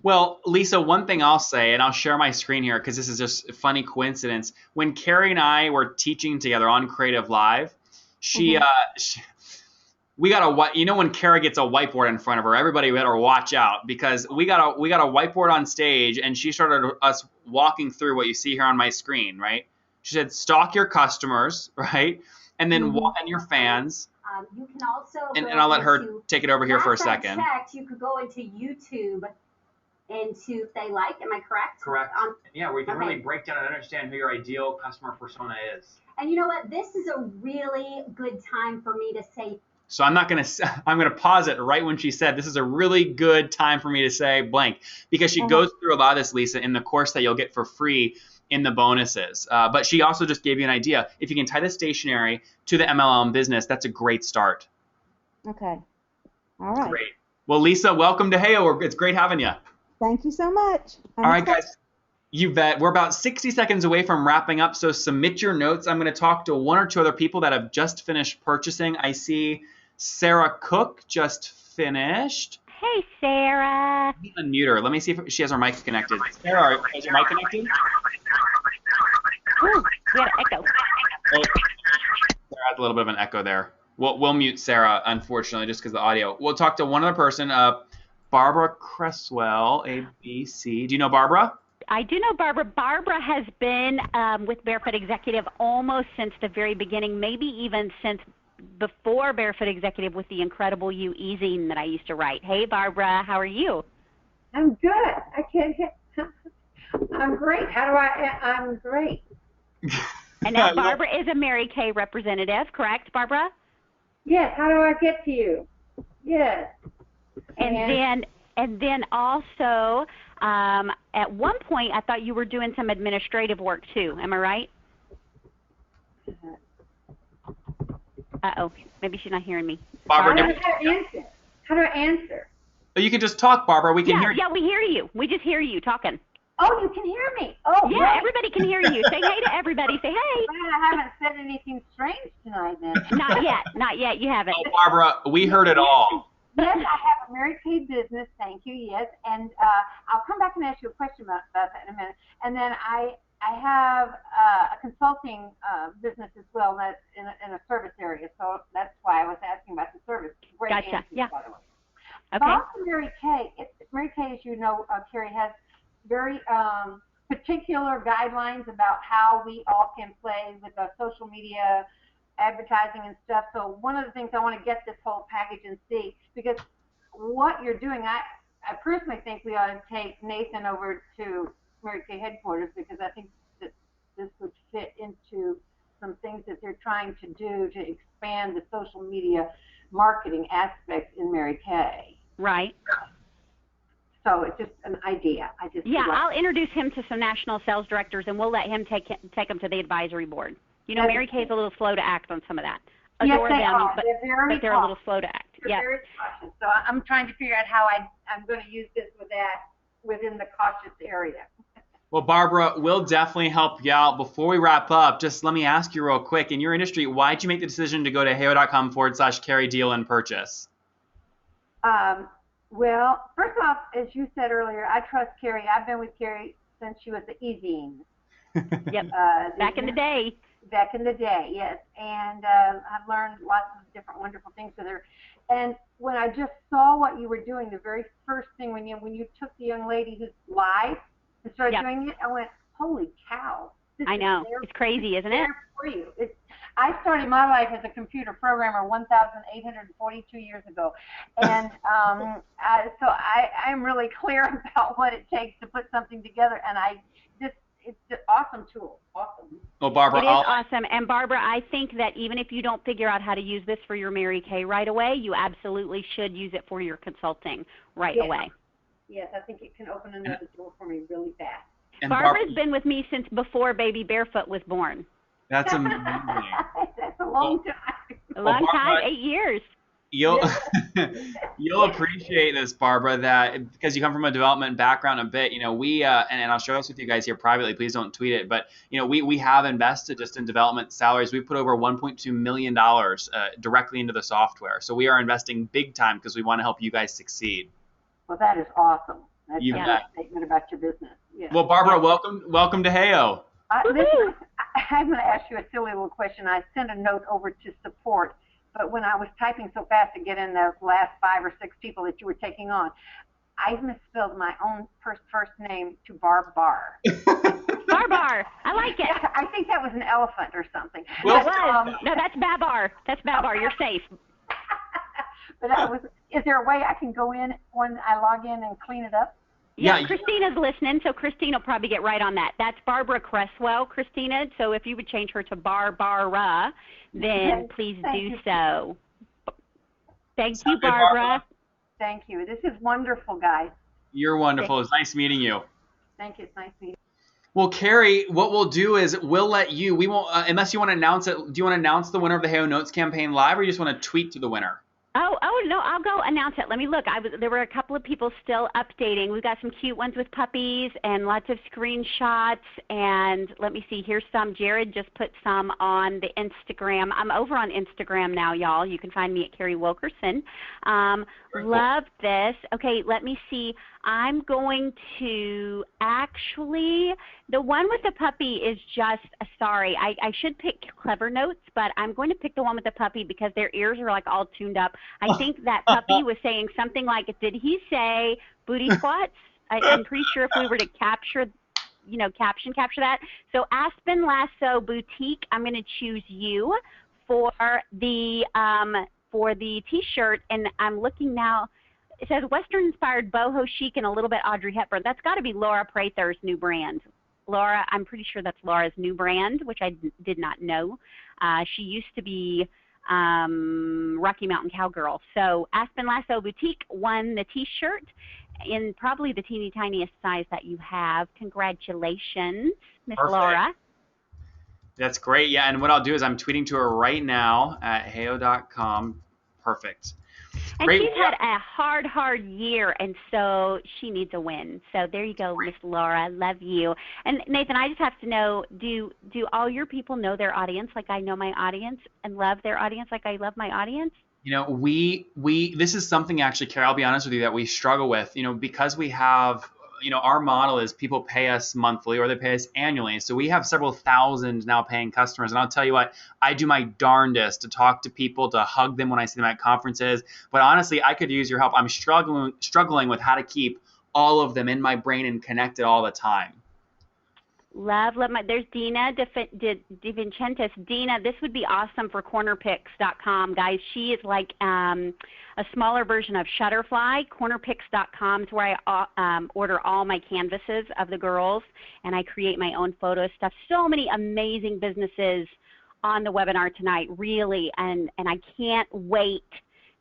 Well, Lisa, one thing I'll say, and I'll share my screen here because this is just a funny coincidence. When Carrie and I were teaching together on Creative Live, we got when Carrie gets a whiteboard in front of her, everybody better watch out because we got a whiteboard on stage, and she started us walking through what you see here on my screen, right? She said, stalk your customers, right? And then and your fans. You can also and I'll let her take it over here for a second. Checked, you could go into YouTube into if they like. Am I correct? Correct. Yeah, where you can really break down and understand who your ideal customer persona is. And you know what? This is a really good time for me to say So I'm going to pause it right when she said, this is a really good time for me to say blank, because she goes through a lot of this, Lisa, in the course that you'll get for free in the bonuses. But she also just gave you an idea. If you can tie the stationery to the MLM business, that's a great start. Okay. All right. Great. Well, Lisa, welcome to Heyo. It's great having you. Thank you so much. All right, guys. You bet. We're about 60 seconds away from wrapping up, so submit your notes. I'm going to talk to one or two other people that have just finished purchasing. I see Sarah Cook just finished. Hey, Sarah. Unmute her. Let me see if she has her mic connected. Sarah, is your mic connected? Ooh, we had an echo. Oh, Sarah has a little bit of an echo there. We'll mute Sarah, unfortunately, just because of the audio. We'll talk to one other person, Barbara Cresswell, ABC. Do you know Barbara? I do know Barbara. Barbara has been with Barefoot Executive almost since the very beginning, maybe even since before Barefoot Executive with the Incredible You e-zine that I used to write. Hey, Barbara, how are you? I'm good. I can't hit. I'm great. I'm great. And now Barbara is a Mary Kay representative, correct, Barbara? Yes. How do I get to you? Yes. And then also, at one point, I thought you were doing some administrative work too. Am I right? Uh-oh. Maybe she's not hearing me. Barbara, how do I answer? You can just talk, Barbara. We can hear you. Yeah, we hear you. We just hear you talking. Oh, you can hear me. Oh, yeah, right. Everybody can hear you. Say hey to everybody. Say hey. I haven't said anything strange tonight, then. Not yet. Not yet. You haven't. Oh, Barbara, we heard it all. Yes, I have a Mary Kay business. Thank you. Yes, and I'll come back and ask you a question about that in a minute. And then I have a consulting business as well. That's in a service area. So that's why I was asking about the service. Great gotcha. Answer, Yeah. By the way. Okay. About Mary Kay, Mary Kay, as you know, Carrie, has very particular guidelines about how we all can play with the social media advertising and stuff. So one of the things I want to get this whole package and see, because what you're doing, I personally think we ought to take Nathan over to Mary Kay headquarters, because I think that this would fit into some things that they're trying to do to expand the social media marketing aspects in Mary Kay. Right. So it's just an idea. I'll introduce him to some national sales directors, and we'll let him take him to the advisory board. You know, Mary Kay's a little slow to act on some of that. Yes, Adore they them, are. but they're a little slow to act. They're very cautious. So I'm trying to figure out how I'm going to use this within the cautious area. Well, Barbara, we'll definitely help you out. Before we wrap up, just let me ask you real quick. In your industry, why did you make the decision to go to heyo.com/carry deal and purchase? Well, first off, as you said earlier, I trust Carrie. I've been with Carrie since she was the e-zine. Yep. Back in the day. Back in the day, yes. And I've learned lots of different wonderful things with her. And when I just saw what you were doing, the very first thing when you took the young lady who's live and started doing it, I went, holy cow. I know. It's crazy, isn't it? For you. I started my life as a computer programmer 1,842 years ago, and so I'm really clear about what it takes to put something together, and it's an awesome tool. Awesome. Well, Barbara, it is awesome. And Barbara, I think that even if you don't figure out how to use this for your Mary Kay right away, you absolutely should use it for your consulting right away. Yes, I think it can open another door for me really fast. And Barbara's been with me since before baby Barefoot was born. That's amazing. That's a long time. A long time, 8 years. You'll appreciate this, Barbara, that because you come from a development background a bit, we and I'll share this with you guys here privately. Please don't tweet it, but we have invested just in development salaries. We put over $1.2 million directly into the software. So we are investing big time because we want to help you guys succeed. Well, that is awesome. That's a good statement about your business. Yeah. Well, Barbara, welcome to Heyo. I'm going to ask you a silly little question. I sent a note over to support, but when I was typing so fast to get in those last 5 or 6 people that you were taking on, I misspelled my own first name to Barbar. Barbar. I like it. Yeah, I think that was an elephant or something. Well, it was. No, that's Babar. That's Babar. You're safe. But is there a way I can go in when I log in and clean it up? Yeah, Christina's listening, so Christina will probably get right on that. That's Barbara Cresswell, Christina. So if you would change her to Barbara, then please do so. Thank Sound you, good, Barbara. Thank you. This is wonderful, guys. You're wonderful. It's nice meeting you. Thank you. It's nice meeting you. Well, Carrie, what we'll do is we'll let you. We won't unless you want to announce it. Do you want to announce the winner of the Hey O Notes campaign live, or you just want to tweet to the winner? Oh no, I'll go announce it. Let me look. There were a couple of people still updating. We've got some cute ones with puppies and lots of screenshots. And let me see. Here's some. Jared just put some on the Instagram. I'm over on Instagram now, y'all. You can find me at Carrie Wilkerson. Love this. Okay, let me see. I'm going to actually, the one with the puppy is just, sorry, I should pick Clever Notes, but I'm going to pick the one with the puppy because their ears are like all tuned up. I think that puppy was saying something like, did he say booty squats? I'm pretty sure if we were to capture, capture that. So Aspen Lasso Boutique, I'm going to choose you for the T-shirt, and I'm looking now. It says Western-inspired boho chic and a little bit Audrey Hepburn. That's got to be Laura Prather's new brand. Laura, I'm pretty sure that's Laura's new brand, which I did not know. She used to be Rocky Mountain Cowgirl. So Aspen Lasso Boutique won the T-shirt in probably the teeny tiniest size that you have. Congratulations, Miss Laura. That's great. Yeah, and what I'll do is I'm tweeting to her right now at heyo.com. Perfect. And Great. she's had a hard year, and so she needs a win. So there you go, Miss Laura. Love you. And Nathan, I just have to know, do all your people know their audience like I know my audience, and love their audience like I love my audience? We this is something actually, Carrie, I'll be honest with you, that we struggle with, because we have, our model is people pay us monthly or they pay us annually. So we have several thousand now paying customers. And I'll tell you what, I do my darndest to talk to people, to hug them when I see them at conferences. But honestly, I could use your help. I'm struggling with how to keep all of them in my brain and connected all the time. Love. There's Dina DeVincentis. Dina, this would be awesome for cornerpicks.com, guys. She is like a smaller version of Shutterfly. Cornerpicks.com is where I order all my canvases of the girls, and I create my own photo stuff. So many amazing businesses on the webinar tonight, really, and I can't wait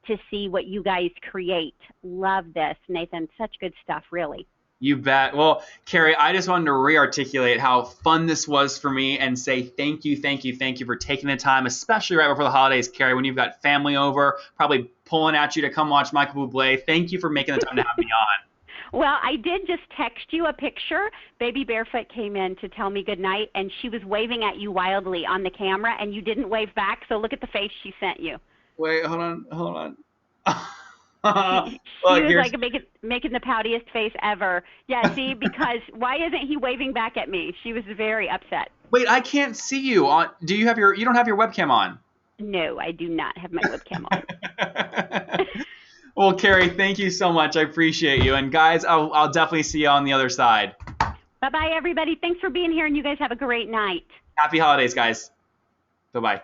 to see what you guys create. Love this, Nathan. Such good stuff, really. You bet. Well, Carrie, I just wanted to re-articulate how fun this was for me and say thank you for taking the time, especially right before the holidays, Carrie, when you've got family over, probably pulling at you to come watch Michael Bublé. Thank you for making the time to have me on. Well, I did just text you a picture. Baby Barefoot came in to tell me good night, and she was waving at you wildly on the camera, and you didn't wave back, so look at the face she sent you. Wait, hold on. She was like making the poutiest face ever. Yeah, see, because why isn't he waving back at me? She was very upset. Wait, I can't see you. You don't have your webcam on? No, I do not have my webcam on. Well, Carrie, thank you so much. I appreciate you. And guys, I'll definitely see you on the other side. Bye-bye, everybody. Thanks for being here, and you guys have a great night. Happy holidays, guys. Bye-bye.